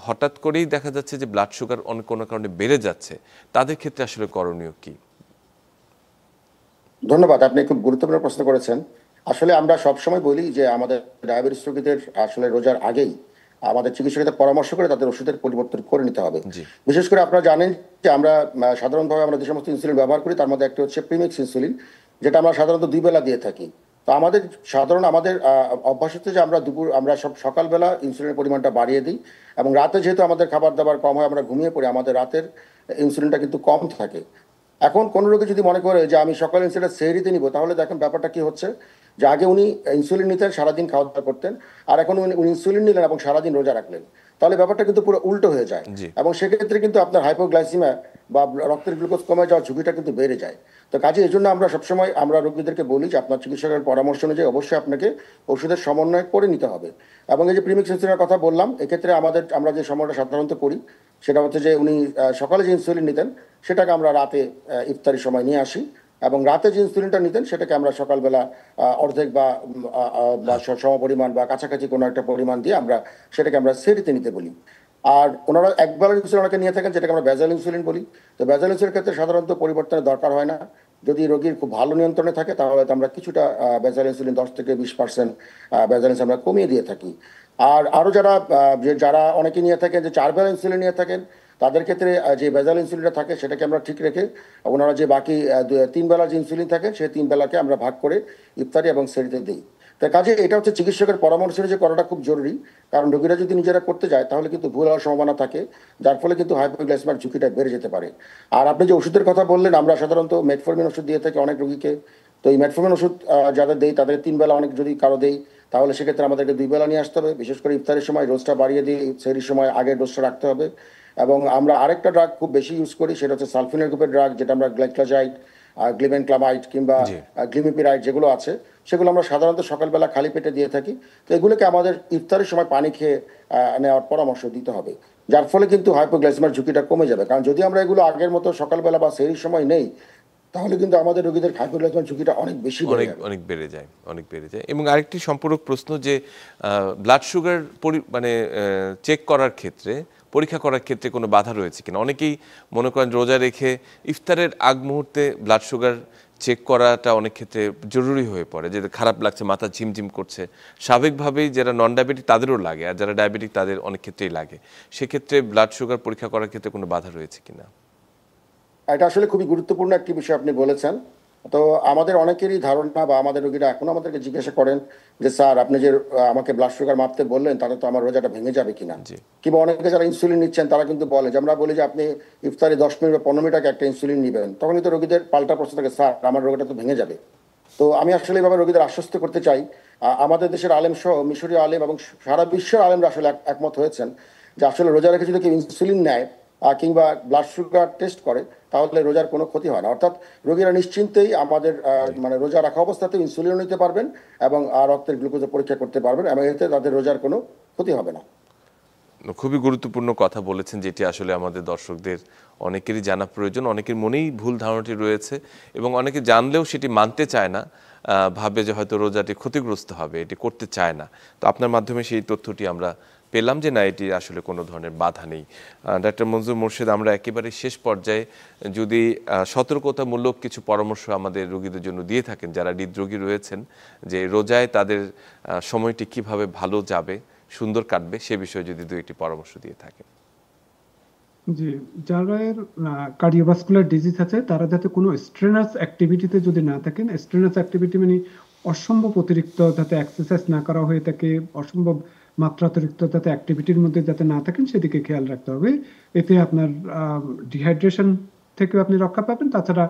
হঠাৎ করেই দেখা যাচ্ছে যে ব্লাড সুগার অনেক কোনো কারণে বেড়ে যাচ্ছে, তাদের ক্ষেত্রে আসলে করণীয় কী? ধন্যবাদ, আপনি খুব গুরুত্বপূর্ণ প্রশ্ন করেছেন। আসলে আমরা সবসময় বলি যে আমাদের ডায়াবেটিস রোগীদের আসলে রোজার আগেই আমাদের চিকিৎসকের পরামর্শ করে তাদের ওষুধের পরিবর্তন করে নিতে হবে। বিশেষ করে আপনারা জানেন যে আমরা সাধারণভাবে আমরা যে সমস্ত ইনসুলিন ব্যবহার করি তার মধ্যে একটা হচ্ছে প্রিমিক্স ইনসুলিন, যেটা আমরা সাধারণত 2 বেলা দিয়ে থাকি। তো আমাদের অভ্যাস হচ্ছে যে আমরা সব সকালবেলা ইনসুলিনের পরিমাণটা বাড়িয়ে দিই, এবং রাতে যেহেতু আমাদের খাবার দাবার কম হয়, আমরা ঘুমিয়ে পড়ি, আমাদের রাতের ইনসুলিনটা কিন্তু কম থাকে। এখন কোনো রোগী যদি মনে করে যে আমি সকালে ইনসুলিনটা সেহরিতে নিব, তাহলে দেখেন ব্যাপারটা কি হচ্ছে যে আগে উনি ইনসুলিন নিতেন, সারাদিন খাওয়া দাওয়া করতেন, আর এখন উনি ইনসুলিন নিলেন এবং সারাদিন রোজা রাখলেন, তাহলে ব্যাপারটা কিন্তু পুরো উল্টো হয়ে যায়। এবং সেক্ষেত্রে কিন্তু আপনার হাইপোগ্লাইসিমিয়া বা রক্তের গ্লুকোজ কমে যাওয়ার ঝুঁকিটা কিন্তু বেড়ে যায়। তো কাজে এই জন্য আমরা সবসময় আমরা রোগীদেরকে বলি যে আপনার চিকিৎসকের পরামর্শ অনুযায়ী অবশ্যই আপনাকে ওষুধের সমন্বয় করে নিতে হবে। এবং এই যে প্রিমিক্স ইনসুলিনের কথা বললাম, এক্ষেত্রে আমরা যে সময়টা সাধারণত করি সেটা হচ্ছে যে উনি সকালে যে ইনসুলিন নিতেন সেটাকে আমরা রাতে ইফতারির সময় নিয়ে আসি, এবং রাতে যে ইনসুলিনটা নিতেন সেটাকে আমরা সকালবেলা অর্ধেক বা সমপরিমাণ বা কাছাকাছি কোনো একটা পরিমাণ দিয়ে সেটাকে আমরা সেরিতে নিতে বলি। আর ওনারা একবেলার ইনসুলিন ওনাকে নিয়ে থাকেন, যেটাকে আমরা বেজাল ইনসুলিন বলি। তো বেজাল ইনসুলিনের ক্ষেত্রে সাধারণত পরিবর্তনের দরকার হয় না। যদি রোগীর খুব ভালো নিয়ন্ত্রণে থাকে তাহলে আমরা কিছুটা বেজাল ইনসুলিন 10 থেকে 20% বেজাল ইনসুলিন আমরা কমিয়ে দিয়ে থাকি। আর আরও যারা অনেকে নিয়ে থাকেন যে 4 বেলা ইনসুলিন নিয়ে থাকেন, তাদের ক্ষেত্রে যে বেজাল ইনসুলিনটা থাকে সেটাকে আমরা ঠিক রেখে ওনারা যে বাকি 3 বেলার যে ইনসুলিন থাকে সেই 3 বেলাকে আমরা ভাগ করে ইফতারি এবং সেরিতে দিই। তাই কাজে এটা হচ্ছে চিকিৎসকের পরামর্শ অনুযায়ী করাটা খুব জরুরি, কারণ রোগীরা যদি নিজেরা করতে যায় তাহলে কিন্তু ভুল হওয়ার সম্ভাবনা থাকে, যার ফলে কিন্তু হাইপোগ্লাইসেমিয়ার ঝুঁকিটা বেড়ে যেতে পারে। আর আপনি যে ওষুধের কথা বললেন, আমরা সাধারণত মেটফর্মিন ওষুধ দিয়ে থাকি অনেক রোগীকে। তো এই মেটফর্মিন ওষুধ যাদের দেই তাদের 3 বেলা, অনেক যদি কারো দেই তাহলে সেক্ষেত্রে আমাদেরকে 2 বেলা নিয়ে আসতে হবে। বিশেষ করে ইফতারের সময় ডোজটা বাড়িয়ে দিয়ে সেরির সময় আগের ডোজটা রাখতে হবে। এবং আমরা আরেকটা ড্রাগ খুব বেশি ইউজ করি, সেটা হচ্ছে সালফিনের গ্রুপের ড্রাগ, যেটা আমরা গ্লাইক্লাজাইড, গ্লিবেনক্লামাইড কিংবা গ্লিমিপিরাইড যেগুলো আছে সেগুলো আমরা সাধারণত সকালবেলা খালি পেটে দিয়ে থাকি। তো এগুলোকে আমাদের ইফতারের সময় পানি খেয়ে নেওয়ার পরামর্শ দিতে হবে, যার ফলে কিন্তু হাইপোগ্লাইসেমিয়ার ঝুঁকিটা কমে যাবে। কারণ যদি আমরা এগুলো আগের মতো সকালবেলা বা সেরির সময় নেই তাহলে কিন্তু আমাদের রোগীদের হাইপোগ্লাইসেমিয়ার ঝুঁকিটা অনেক বেড়ে যায়। এবং আরেকটি সম্পূরক প্রশ্ন যে ব্লাড সুগার মানে চেক করার ক্ষেত্রে, পরীক্ষা করার ক্ষেত্রে কোনো বাধা রয়েছে কিনা? অনেকেই মনে করেন রোজা রেখে ইফতারের আগ মুহূর্তে ব্লাড সুগার চেক করাটা অনেক ক্ষেত্রে জরুরি হয়ে পড়ে, যে খারাপ লাগছে, মাথা ঝিমঝিম করছে, স্বাভাবিকভাবেই যারা নন ডায়াবেটিক তাদেরও লাগে, আর যারা ডায়াবেটিক তাদের অনেক ক্ষেত্রেই লাগে। সেক্ষেত্রে ব্লাড সুগার পরীক্ষা করার ক্ষেত্রে কোনো বাধা রয়েছে কিনা? এটা আসলে খুবই গুরুত্বপূর্ণ একটি বিষয় আপনি বলেছেন। তো আমাদের অনেকেরই ধারণা বা আমাদের রোগীরা এখন আমাদেরকে জিজ্ঞাসা করেন যে স্যার আপনি যে আমাকে ব্লাড সুগার মাপতে বললেন তাহলে তো আমার রোজাটা ভেঙে যাবে কিনা। কিংবা অনেকে যারা ইনসুলিন নিচ্ছেন তারা কিন্তু বলে যে আমরা বলি যে আপনি ইফতারি 10 মিনিট বা 15 মিনিট আগে একটা ইনসুলিন নেবেন, তখনই তো রোগীদের পাল্টা প্রশ্ন থাকে, স্যার আমার রোগটা তো ভেঙে যাবে। তো আমি আসলে এইভাবে রোগীদের আশ্বস্ত করতে চাই, আমাদের দেশের আলেম সহ মিশরীয় আলেম এবং সারা বিশ্বের আলেমরা আসলে একমত হয়েছেন যে আসলে রোজা রেখে যদি কেউ ইনসুলিন নেয় কিংবা ব্লাড সুগার টেস্ট করে তাহলে রোজার কোনো ক্ষতি হয় না। অর্থাৎ রোগীরা নিশ্চিন্তেই আমাদের মানে রোজা রাখা অবস্থাতেও ইনসুলিন নিতে পারবেন এবং রক্তের গ্লুকোজের পরীক্ষা করতে পারবেন, এবং এতে তাদের রোজার কোনো ক্ষতি হবে না। খুবই গুরুত্বপূর্ণ কথা বলেছেন, যেটি আসলে আমাদের দর্শকদের অনেকেরই জানা প্রয়োজন। অনেকের মনেই ভুল ধারণাটি রয়েছে এবং অনেকে জানলেও সেটি মানতে চায় না, ভাবে যে হয়তো রোজাটি ক্ষতিগ্রস্ত হবে, এটি করতে চায় না। তো আপনার মাধ্যমে সেই তথ্যটি আমরা পেলাম যে না, এটি আসলে কোনো ধরনের বাধা নেই। ডাক্তার মনজুর মোর্শেদ, আমরা একেবারে শেষ পর্যায়ে যদি সতর্কতামূলক কিছু পরামর্শ আমাদের রোগীদের জন্য দিয়ে থাকেন, যারা হৃদরোগী রয়েছেন, যে রোজায় তাদের সময়টি কিভাবে ভালো যাবে, সুন্দর কাটবে, সে বিষয়ে যদি 2-1টি পরামর্শ দিয়ে থাকেন। জি, যারা কার্ডিওভাস্কুলার ডিজিজ আছে তারা যাতে কোনো স্ট্রেনাস অ্যাক্টিভিটিতে যদি না থাকেন, স্ট্রেনাস অ্যাক্টিভিটি মানে অসম্ভব অতিরিক্ত যাতে এক্সারসাইজ না করা হয়ে থাকে, অসম্ভব মাত্রাতিরিক্ত যাতে অ্যাক্টিভিটির মধ্যে যাতে না থাকেন সেদিকে খেয়াল রাখতে হবে। এতে আপনার ডিহাইড্রেশন থেকেও আপনি রক্ষা পাবেন, তাছাড়া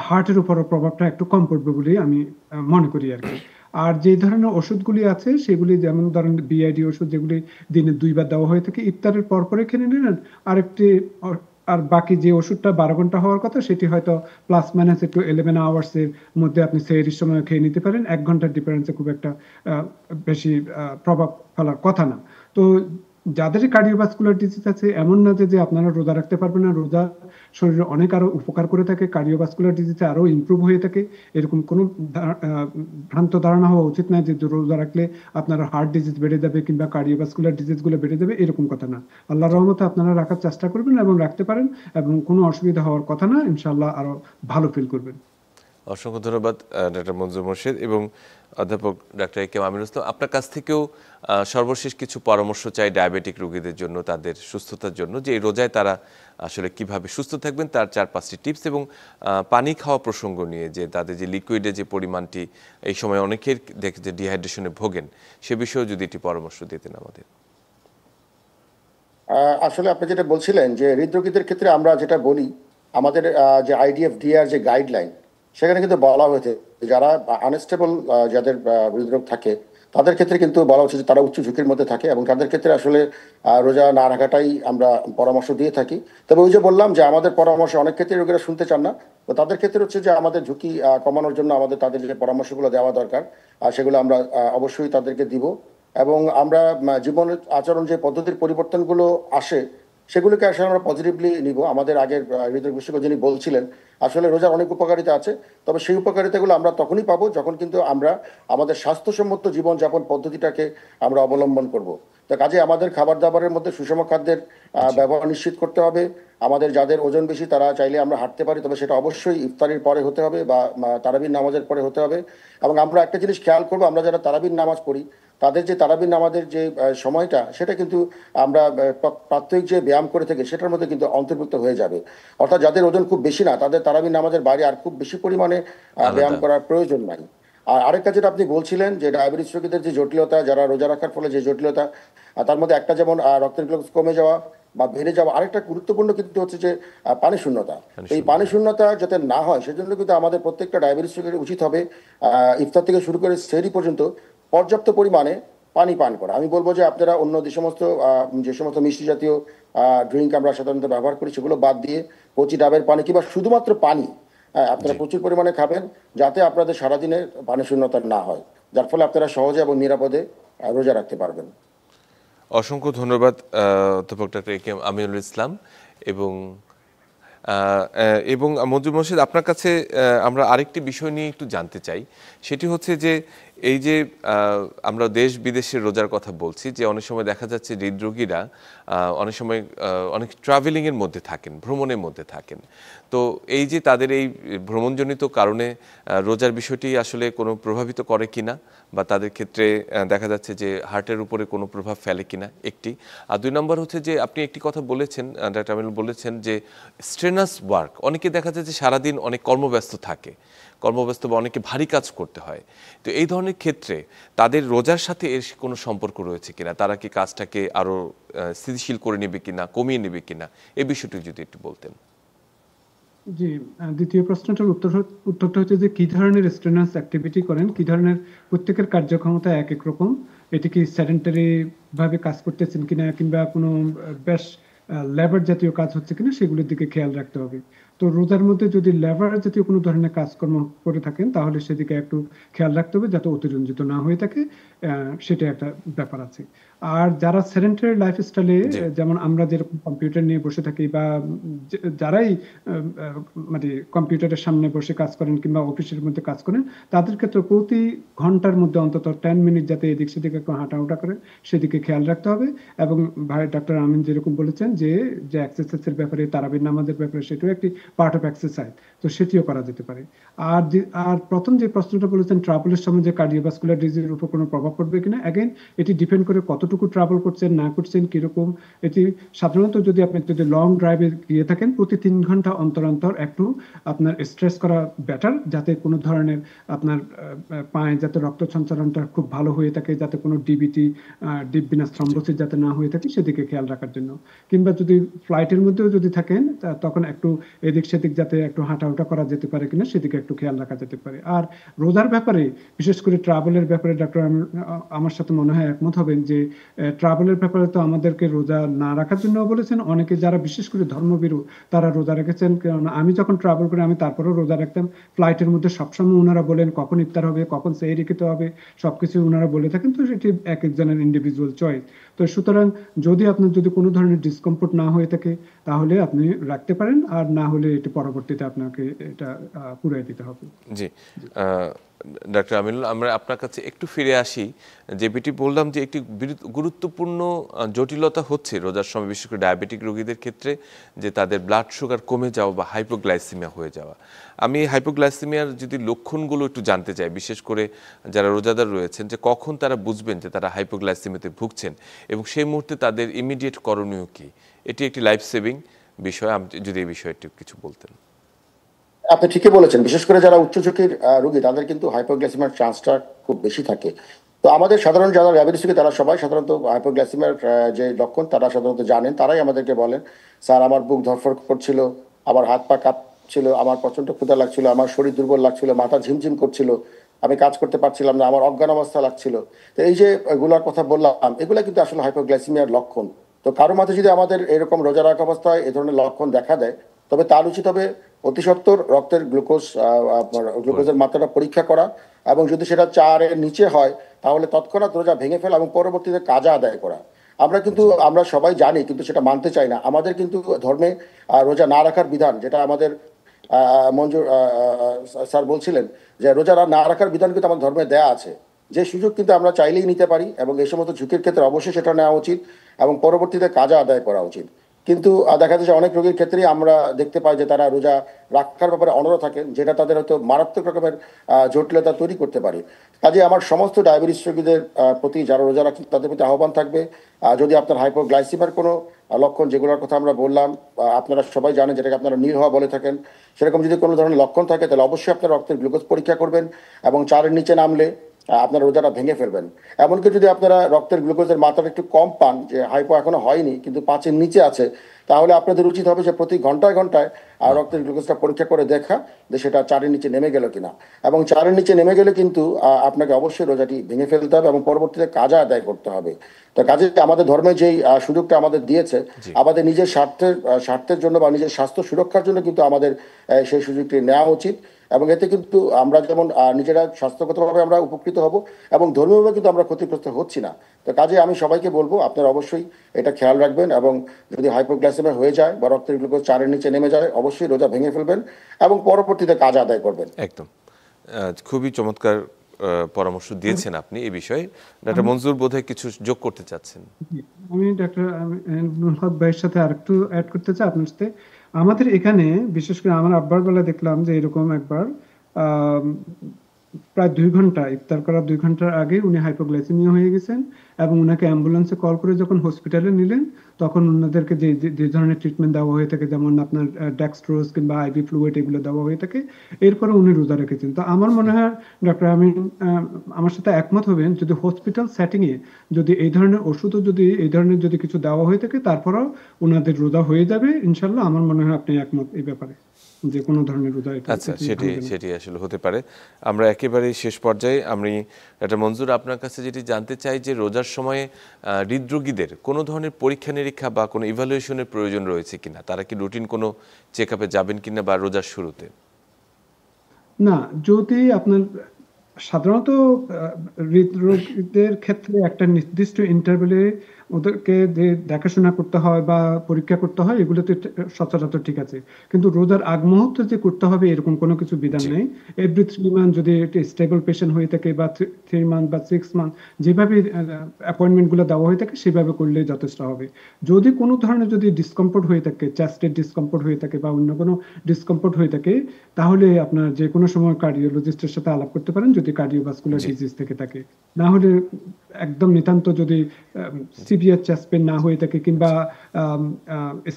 হার্টের উপরও প্রভাবটা একটু কম পড়বে বলে আমি মনে করি আর কি। আর যে ধরনের ওষুধগুলি আছে সেগুলি যেমন ধরেন বিআইডি ওষুধ, যেগুলি দিনে 2 বার দেওয়া হয়ে থাকে, ইফতারের পরপরে খেয়ে নিলেন। আরেকটি আর বাকি যে ওষুধটা 12 ঘন্টা হওয়ার কথা সেটি হয়তো প্লাস মাইনাস একটু 11 আওয়ার্স এর মধ্যে আপনি সেহরির সময় খেয়ে নিতে পারেন। 1 ঘন্টার ডিফারেন্সে খুব একটা বেশি প্রভাব ফেলার কথা না। তো যাদের কার্ডিওভাস্কুলার ডিজিজ আছে এমন না যে আপনারা রোজা রাখতে পারবেন না, রোজা শরীরে অনেক আরো উপকার করে থাকে, কার্ডিওভাস্কুলার ডিজিজে আরো ইমপ্রুভ হয়ে থাকে। এরকম কোনো ভ্রান্ত ধারণা হওয়া উচিত না যে রোজা রাখলে আপনার হার্ট ডিজিজ বেড়ে যাবে কিংবা কার্ডিওভাস্কুলার ডিজিজ গুলো বেড়ে যাবে, এরকম কথা না। আল্লাহর রহমতে আপনারা রাখার চেষ্টা করবেন এবং রাখতে পারেন এবং কোনো অসুবিধা হওয়ার কথা না, ইনশাআল্লাহ আরো ভালো ফিল করবেন। অসংখ্য ধন্যবাদ ডক্টর মঞ্জুর মোর্শেদ এবং অধ্যাপক ডক্টর এ কে আমিনুল ইসলাম। আপনার কাছ থেকেও সর্বশেষ কিছু পরামর্শ চাই ডায়াবেটিক রোগীদের জন্য, তাদের সুস্থতার জন্য, যে এই রোজায় তারা আসলে কিভাবে সুস্থ থাকবেন তার 4-5টি টিপস, এবং পানি খাওয়া প্রসঙ্গ নিয়ে যে তাদের যে লিকুইডের যে পরিমাণটি এই সময় অনেকের দেখে যে ডিহাইড্রেশনে ভোগেন, সে বিষয়েও যদি একটি পরামর্শ দিতেন আমাদের। আসলে আপনি যেটা বলছিলেন যে হৃদরোগীদের ক্ষেত্রে আমরা যেটা বলি, আমাদের যে IDF-DR যে গাইডলাইন, সেখানে কিন্তু বলা হয়েছে যারা আনস্টেবল, যাদের হৃদরোগ থাকে তাদের ক্ষেত্রে কিন্তু বলা হচ্ছে যে তারা উচ্চ ঝুঁকির মধ্যে থাকে এবং তাদের ক্ষেত্রে আসলে রোজা না রাখাটাই আমরা পরামর্শ দিয়ে থাকি। তবে ওই যে বললাম যে আমাদের পরামর্শ অনেক ক্ষেত্রে রোগীরা শুনতে চান না, তো তাদের ক্ষেত্রে হচ্ছে যে আমাদের ঝুঁকি কমানোর জন্য আমাদের তাদের যে পরামর্শগুলো দেওয়া দরকার সেগুলো আমরা অবশ্যই তাদেরকে দিব। এবং আমরা জীবন আচরণ যে পদ্ধতির পরিবর্তনগুলো আসে সেগুলোকে আসলে আমরা পজিটিভলি নিব। আমাদের আগের হৃদয় বিশেষজ্ঞ যিনি বলছিলেন আসলে রোজার অনেক উপকারিতা আছে, তবে সেই উপকারিতাগুলো আমরা তখনই পাবো যখন কিন্তু আমরা আমাদের স্বাস্থ্যসম্মত জীবনযাপন পদ্ধতিটাকে আমরা অবলম্বন করব। তো কাজে আমাদের খাবার দাবারের মধ্যে সুষম খাদ্যের ব্যবহার নিশ্চিত করতে হবে। আমাদের যাদের ওজন বেশি তারা চাইলে আমরা হাঁটতে পারি, তবে সেটা অবশ্যই ইফতারির পরে হতে হবে বা তারাবির নামাজের পরে হতে হবে। এবং আমরা একটা জিনিস খেয়াল করবো, আমরা যারা তারাবির নামাজ পড়ি তাদের যে তারাবির নামাজের যে সময়টা সেটা কিন্তু আমরা প্রাত্যহিক যে ব্যায়াম করে থাকি সেটার মধ্যে কিন্তু অন্তর্ভুক্ত হয়ে যাবে। অর্থাৎ যাদের ওজন খুব বেশি না তাদের তারাবির নামাজের বাইরে আর খুব বেশি পরিমাণে ব্যায়াম করার প্রয়োজন নাই। আর আরেকটা যেটা আপনি বলছিলেন যে ডায়াবেটিস রোগীদের যে জটিলতা, যারা রোজা রাখার ফলে যে জটিলতা, তার মধ্যে একটা যেমন রক্তের গ্লুকোজ কমে যাওয়া বা বেড়ে যাওয়া, আরেকটা গুরুত্বপূর্ণ কিন্তু হচ্ছে যে পানি শূন্যতা। এই পানি শূন্যতা যাতে না হয় সেজন্য কিন্তু আমাদের প্রত্যেকটা ডায়াবেটিস রোগীর উচিত হবে ইফতার থেকে শুরু করে সেহরি পর্যন্ত পর্যাপ্ত পরিমাণে পানি পান করা। আমি বলবো যে আপনারা অন্য যে সমস্ত মিষ্টি জাতীয় ড্রিঙ্ক আমরা সাধারণত ব্যবহার করি সেগুলো বাদ দিয়ে কচি ডাবের পানি কিংবা শুধুমাত্র পানি আপনারা প্রচুর পরিমাণে খাবেন, যাতে আপনাদের সারাদিনে পানি শূন্যতা না হয়, যার ফলে আপনারা সহজে এবং নিরাপদে রোজা রাখতে পারবেন। অসংখ্য ধন্যবাদ অধ্যাপক ডক্টর এ কে আমিনুল ইসলাম এবং মঞ্জুর মোর্শেদ, আপনার কাছে আমরা আরেকটি বিষয় নিয়ে একটু জানতে চাই। সেটি হচ্ছে যে এই যে আমরা দেশ বিদেশের রোজার কথা বলছি, যে অনেক সময় দেখা যাচ্ছে হৃদরোগীরা অনেক সময় অনেক ট্রাভেলিংয়ের মধ্যে থাকেন, ভ্রমণের মধ্যে থাকেন। তো এই যে তাদের এই ভ্রমণজনিত কারণে রোজার বিষয়টি আসলে কোনো প্রভাবিত করে কিনা, বা তাদের ক্ষেত্রে দেখা যাচ্ছে যে হার্টের উপরে কোনো প্রভাব ফেলে কিনা, একটি। আর 2 নম্বর হচ্ছে যে আপনি একটি কথা বলেছেন, ডক্টর আমিনুল বলেছেন যে স্ট্রেনাস ওয়ার্ক, অনেকে দেখা যায় যে সারাদিন অনেক কর্মব্যস্ত থাকে, কর্মব্যস্ত বা অনেকে ভারী কাজ করতে হয়। তো এই ধরনের ক্ষেত্রে তাদের রোজার সাথে এর কোনো সম্পর্ক রয়েছে কিনা, তারা কি কাজটাকে আরো স্থিতিশীল করে নেবে কিনা, কমিয়ে নেবে কিনা, এই বিষয়টি যদি একটু বলতেন। জি, দ্বিতীয় প্রশ্নটার উত্তরটা হচ্ছে যে কি ধরনের স্ট্রেনাস অ্যাক্টিভিটি করেন, কি ধরনের, প্রত্যেকের কার্যক্ষমতা এক এক রকম। এটি কি সেডেন্টারি ভাবে কাজ করতেছেন কিনা কিংবা কোনো বেশ লেবার জাতীয় কাজ হচ্ছে কিনা সেগুলোর দিকে খেয়াল রাখতে হবে। তো রোজার মধ্যে যদি লেবার জাতীয় কোনো ধরনের কাজকর্ম করে থাকেন তাহলে সেদিকে একটু খেয়াল রাখতে হবে যাতে অতিরঞ্জিত না হয়ে থাকে, সেটা একটা ব্যাপার আছে। আর যারা সেডেন্টারি লাইফস্টাইলে, যেমন আমরা যেরকম কম্পিউটার নিয়ে বসে থাকি বা যারাই মানে কম্পিউটারের সামনে বসে কাজ করেন কিংবা অফিসের মধ্যে কাজ করেন, তাদের ক্ষেত্রে প্রতি ঘন্টার মধ্যে অন্তত 10 মিনিট যাতে এদিক সেদিক একটু হাঁটাউটা করে সেদিকে খেয়াল রাখতে হবে। এবং ভাই ডক্টর আমিন যেরকম বলেছেন যে যে এক্সারসাইজের ব্যাপারে, তারাবির নামাজের ব্যাপারে, সেটাও একটি পার্ট অফ এক্সারসাইজ, তো সেটিও করা যেতে পারে। আর প্রথম যে প্রশ্নটা বলেছেন ট্রাভেলের সময় যে কার্ডিওভাস্কুলার ডিজিজের উপর কোনো প্রভাব পড়বে কিনা, অ্যাগেন এটি ডিপেন্ড করে কতটুকু ট্রাভেল করছেন না করছেন কিরকম। এটি সাধারণত যদি লং ড্রাইভে গিয়ে থাকেন প্রতি 3 ঘন্টা অন্তর অন্তর একটু আপনার স্ট্রেস করা বেটার, যাতে কোনো ধরনের আপনার পায়ে যাতে রক্ত সঞ্চালনটা খুব ভালো হয়ে থাকে, যাতে কোনো ডিবিটি, ডিপ ভিনাস থ্রম্বোসিস যাতে না হয়ে থাকে সেদিকে খেয়াল রাখার জন্য। কিংবা যদি ফ্লাইটের মধ্যেও যদি থাকেন তখন একটু এদিক এদিক সেদিক যাতে একটু হাঁটাহুটা করা যেতে পারে কিনা সেদিকে একটু খেয়াল রাখা যেতে পারে। আর রোজার ব্যাপারে বিশেষ করে ট্রাভেলের ব্যাপারে ডক্টর আমার সাথে মনে হয় একমত হবেন যে ট্রাভেলের ব্যাপারে তো আমাদেরকে রোজা না রাখার জন্য বলেছেন, অনেকে যারা বিশেষ করে ধর্মভীরু তারা রোজা রেখেছেন। কারণ আমি যখন ট্রাভেল করি আমি তারপরেও রোজা রাখতাম। ফ্লাইটের মধ্যে সবসময় ওনারা বলেন কখন ইফতার হবে, কখন সেহরি খেতে হবে, সবকিছু ওনারা বলে থাকেন। তো সেটি এক একজনের ইন্ডিভিজুয়াল চয়েস। তো সুতরাং যদি আপনার যদি কোনো ধরনের ডিসকমফোর্ট না হয়ে থাকে তাহলে আপনি রাখতে পারেন, আর না হলে এটি পরবর্তীতে আপনাকে এটা পুরাই দিতে হবে। জি, ডক্টর আমিনুল, আমরা আপনার কাছে একটু ফিরে আসি। যেটি বললাম যে একটি গুরুত্বপূর্ণ জটিলতা হচ্ছে রোজার সময়, বিশেষ করে ডায়াবেটিক রোগীদের ক্ষেত্রে, যে তাদের ব্লাড সুগার কমে যাওয়া বা হাইপোগ্লাইসেমিয়া হয়ে যাওয়া। আমি হাইপোগ্লাইসেমিয়ার যদি লক্ষণগুলো একটু জানতে চাই, বিশেষ করে যারা রোজাদার রয়েছেন, যে কখন তারা বুঝবেন যে তারা হাইপোগ্লাইসেমিয়াতে ভুগছেন এবং সেই মুহূর্তে তাদের ইমিডিয়েট করণীয় কি? এটি একটি লাইফ সেভিং বিষয়, যদি এই বিষয়ে একটু কিছু বলতেন। আপনি ঠিকই বলেছেন, বিশেষ করে যারা উচ্চ ঝুঁকির রোগী তাদের কিন্তু হাইপোগ্লাইসেমিয়ার চান্সটা খুব বেশি থাকে। তো আমাদের সাধারণ যারা ডায়াবেটিস রোগী তারা সবাই সাধারণত হাইপোগ্লাইসেমিয়ার যে লক্ষণ তারা সাধারণত জানেন, তারাই আমাদেরকে বলেন, স্যার আমার বুক ধরফর করছিল, আমার হাত পা কাঁপছিল, আমার প্রচন্ড ক্ষুধা লাগছিল, আমার শরীর দুর্বল লাগছিল, মাথা ঝিমঝিম করছিল, আমি কাজ করতে পারছিলাম না, আমার অজ্ঞান অবস্থা লাগছিল। তো এই যে এগুলোর কথা বললাম, এগুলা কিন্তু আসলে হাইপোগ্লাইসেমিয়ার লক্ষণ। তো কারো মাঝে যদি আমাদের এরকম রোজা রাখা অবস্থায় এ ধরনের লক্ষণ দেখা দেয়, তবে তার উচিত হবে অতি সত্বর রক্তের গ্লুকোজের মাত্রাটা পরীক্ষা করা, এবং যদি সেটা 4-এর নিচে হয় তাহলে তৎক্ষণাৎ রোজা ভেঙে ফেলা এবং পরবর্তীতে কাজা আদায় করা। আমরা সবাই জানি, কিন্তু সেটা মানতে চাই না। আমাদের কিন্তু ধর্মে রোজা না রাখার বিধান, যেটা আমাদের মঞ্জুর স্যার বলছিলেন, যে রোজা না রাখার বিধান কিন্তু আমার ধর্মে দেয়া আছে, যে সুযোগ কিন্তু আমরা চাইলেই নিতে পারি, এবং এই সমস্ত ঝুঁকির ক্ষেত্রে অবশ্যই সেটা নেওয়া উচিত এবং পরবর্তীতে কাজা আদায় করা উচিত। কিন্তু দেখা যাচ্ছে অনেক রোগীর ক্ষেত্রেই আমরা দেখতে পাই যে তারা রোজা রাখার ব্যাপারে অনড় থাকেন, যেটা তাদের হয়তো মারাত্মক রকমের জটিলতা তৈরি করতে পারে। কাজে আমার সমস্ত ডায়াবেটিস রোগীদের প্রতি, যারা রোজা রাখেন তাদের প্রতি আহ্বান থাকবে, যদি আপনার হাইপোগ্লাইসেমিয়ার কোনো লক্ষণ, যেগুলোর কথা আমরা বললাম, আপনারা সবাই জানেন যেটাকে আপনারা নীল হওয়া বলে থাকেন, সেরকম যদি কোনো ধরনের লক্ষণ থাকে তাহলে অবশ্যই আপনার রক্তের গ্লুকোজ পরীক্ষা করবেন, এবং 4-এর নিচে নামলে আপনার রোজাটা ভেঙে ফেলবেন। এমনকি যদি আপনারা রক্তের গ্লুকোজের মাত্রাটা একটু কম পান, যে হাইপো এখনো হয়নি কিন্তু 5-এর নিচে আছে, তাহলে আপনাদের উচিত হবে যে প্রতি ঘন্টায় ঘন্টায় রক্তের গ্লুকোজটা পরীক্ষা করে দেখা যে সেটা 4-এর নিচে নেমে গেল কিনা। এবং 4-এর নিচে নেমে গেলে কিন্তু আপনাকে অবশ্যই রোজাটি ভেঙে ফেলতে হবে এবং পরবর্তীতে কাজা আদায় করতে হবে। তো কাজে আমাদের ধর্মে যেই সুযোগটা আমাদের দিয়েছে, আমাদের নিজের স্বার্থের জন্য বা নিজের স্বাস্থ্য সুরক্ষার জন্য কিন্তু আমাদের সেই সুযোগটি নেওয়া উচিত। এবং এতে কিন্তু আমরা যেমন নিজেরা স্বাস্থ্যগতভাবে আমরা উপকৃত হব এবং ধর্মীয়ভাবে কিন্তু আমরা ক্ষতিগ্রস্ত হচ্ছি না। তো কাজে আমি সবাইকে বলবো আপনারা অবশ্যই এটা খেয়াল রাখবেন, এবং যদি হাইপোগ্লাইসেমিয়া হয়ে যায় বা রক্তের গ্লুকোজ 4-এর নিচে নেমে যায়, অবশ্যই রোজা ভেঙে ফেলবেন এবং পরবর্তীতে কাজ আদায় করবেন। একদম, খুবই চমৎকার পরামর্শ দিয়েছেন আপনি এই বিষয়ে। ডক্টর মঞ্জুর বোধহয় কিছু যোগ করতে চাচ্ছেন। আমি ডক্টর নুরহক ভাইয়ের সাথে আরেকটু অ্যাড করতে চাই আপনার সাথে। আমাদের এখানে বিশেষ করে আমার আব্বার বেলা দেখলাম যে এরকম একবার প্রায় 2 ঘন্টা, ইফতার করার 2 ঘন্টার আগে উনি হাইপোগ্লাইসেমিয়া হয়ে গেছেন, এবং ওনাকে অ্যাম্বুলেন্সে কল করে যখন হসপিটালে নিলেন তখন ওনাদেরকে যে ধরনের ট্রিটমেন্ট দেওয়া হয়ে থাকে, যেমন আপনার ডেক্সট্রোজ কিংবা আইভি ফ্লুইড এগুলো দেওয়া হয়ে থাকে, এরপরে উনি রোজা রেখেছেন। তো আমার মনে হয় ডক্টর আমিন আমার সাথে একমত হবেন, যদি হসপিটাল সেটিংয়ে যদি এই ধরনের ওষুধও যদি এই ধরনের যদি কিছু দেওয়া হয়ে থাকে তারপরেও ওনাদের রোজা হয়ে যাবে ইনশাল্লাহ। আমার মনে হয় আপনি একমত এই ব্যাপারে, যে কোনো ধরনের রোজা। আচ্ছা, সেটি আসলে হতে পারে। আমরা একেবারে শেষ পর্যায়ে আমি ডক্টর মঞ্জুর আপনার কাছে যেটি জানতে চাই, যে রোজার সময়ে হৃদরোগীদের কোনো ধরনের পরীক্ষা নিরীক্ষা বা কোনো ইভ্যালুয়েশনের প্রয়োজন রয়েছে কিনা, তারা কি রুটিন কোনো চেক আপে যাবেন কিনা বা রোজার শুরুতে? না, যদি আপনার সাধারণত হৃদরোগীদের ক্ষেত্রে একটা নির্দিষ্ট ইন্টারভ্যালে ওদেরকে যে দেখাশোনা করতে হয় বা পরীক্ষা করতে হয়, এগুলোতে সচরাচর ঠিক আছে। কিন্তু রোজার আগ মুহূর্তে যে করতে হবে এরকম কোনো কিছু বিধান নেই। এভরি 3 মান্থ যদি স্টেবল পেশেন্ট হয়ে থাকে, বা 3 মান্থ বা 6 মান্থ, যেভাবে অ্যাপয়েন্টমেন্ট গুলো দেওয়া হয়ে থাকে সেভাবে করলে যথেষ্ট হবে। যদি কোনো ধরনের যদি ডিসকমফোর্ট হয়ে থাকে, চেস্টের ডিসকমফোর্ট হয়ে থাকে বা অন্য কোনো ডিসকমফোর্ট হয়ে থাকে, তাহলে আপনার যে কোনো সময় কার্ডিওলজিস্টের সাথে আলাপ করতে পারেন যদি কার্ডিওভাস্কুলার ডিজিজ থেকে থাকে। না হলে একদম নিতান্ত যদি সিভিয়ার চেস্ট পেইন না হয়ে থাকে কিংবা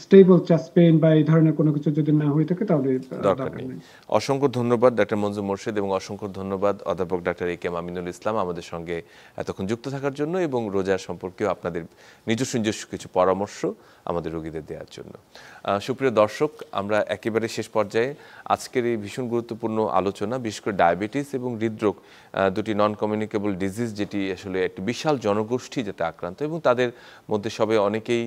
স্টেবল চেস্ট পেইন বা এই ধরনের কোনো কিছু যদি না হয়ে থাকে তাহলে দরকার নেই। অসংখ্য ধন্যবাদ ডক্টর মঞ্জুর মোর্শেদ, এবং অসংখ্য ধন্যবাদ অধ্যাপক doctor A K M Aminul Islam আমাদের সঙ্গে এতক্ষণ যুক্ত থাকার জন্য এবং রোজা সম্পর্কেও আপনাদের নিজস্ব কিছু পরামর্শ আমাদের রোগীদের দেওয়ার জন্য। সুপ্রিয় দর্শক, আমরা একেবারে শেষ পর্যায়ে আজকের এই ভীষণ গুরুত্বপূর্ণ আলোচনা, বিশেষ করে ডায়াবেটিস এবং হৃদরোগ, দুটি নন কমিউনিকেবল ডিজিজ, যেটি আসলে একটি বিশাল জনগোষ্ঠী যেটা আক্রান্ত, এবং তাদের মধ্যে সবাই অনেকেই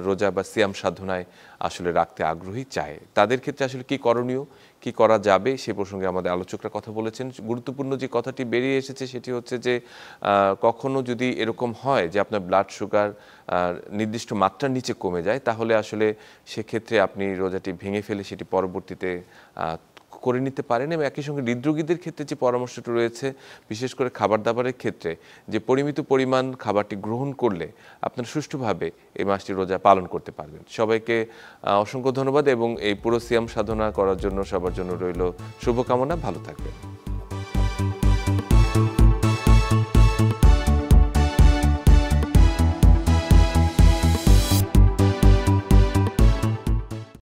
রোজা বা সিয়াম সাধনায় আসলে রাখতে আগ্রহী চায়। তাদের ক্ষেত্রে আসলে কি করণীয়, কি করা যাবে সে প্রসঙ্গে আমাদের আলোচকরা কথা বলেছেন। গুরুত্বপূর্ণ যে কথাটি বেরিয়ে এসেছে সেটি হচ্ছে যে কখনো যদি এরকম হয় যে আপনার ব্লাড সুগার নির্দিষ্ট মাত্রার নিচে কমে যায়, তাহলে আসলে সেক্ষেত্রে আপনি রোজাটি ভেঙে ফেলে সেটি পরবর্তীতে করে নিতে পারেন। এবং একই সঙ্গে হৃদরোগীদের ক্ষেত্রে যে পরামর্শটা রয়েছে, বিশেষ করে খাবার দাবারের ক্ষেত্রে, যে পরিমিত পরিমাণ খাবারটি গ্রহণ করলে আপনারা সুষ্ঠুভাবে এই মাসটি রোজা পালন করতে পারবেন। সবাইকে অসংখ্য ধন্যবাদ, এবং এই পুরো সিয়াম সাধনা করার জন্য সবার জন্য রইল শুভকামনা। ভালো থাকবেন।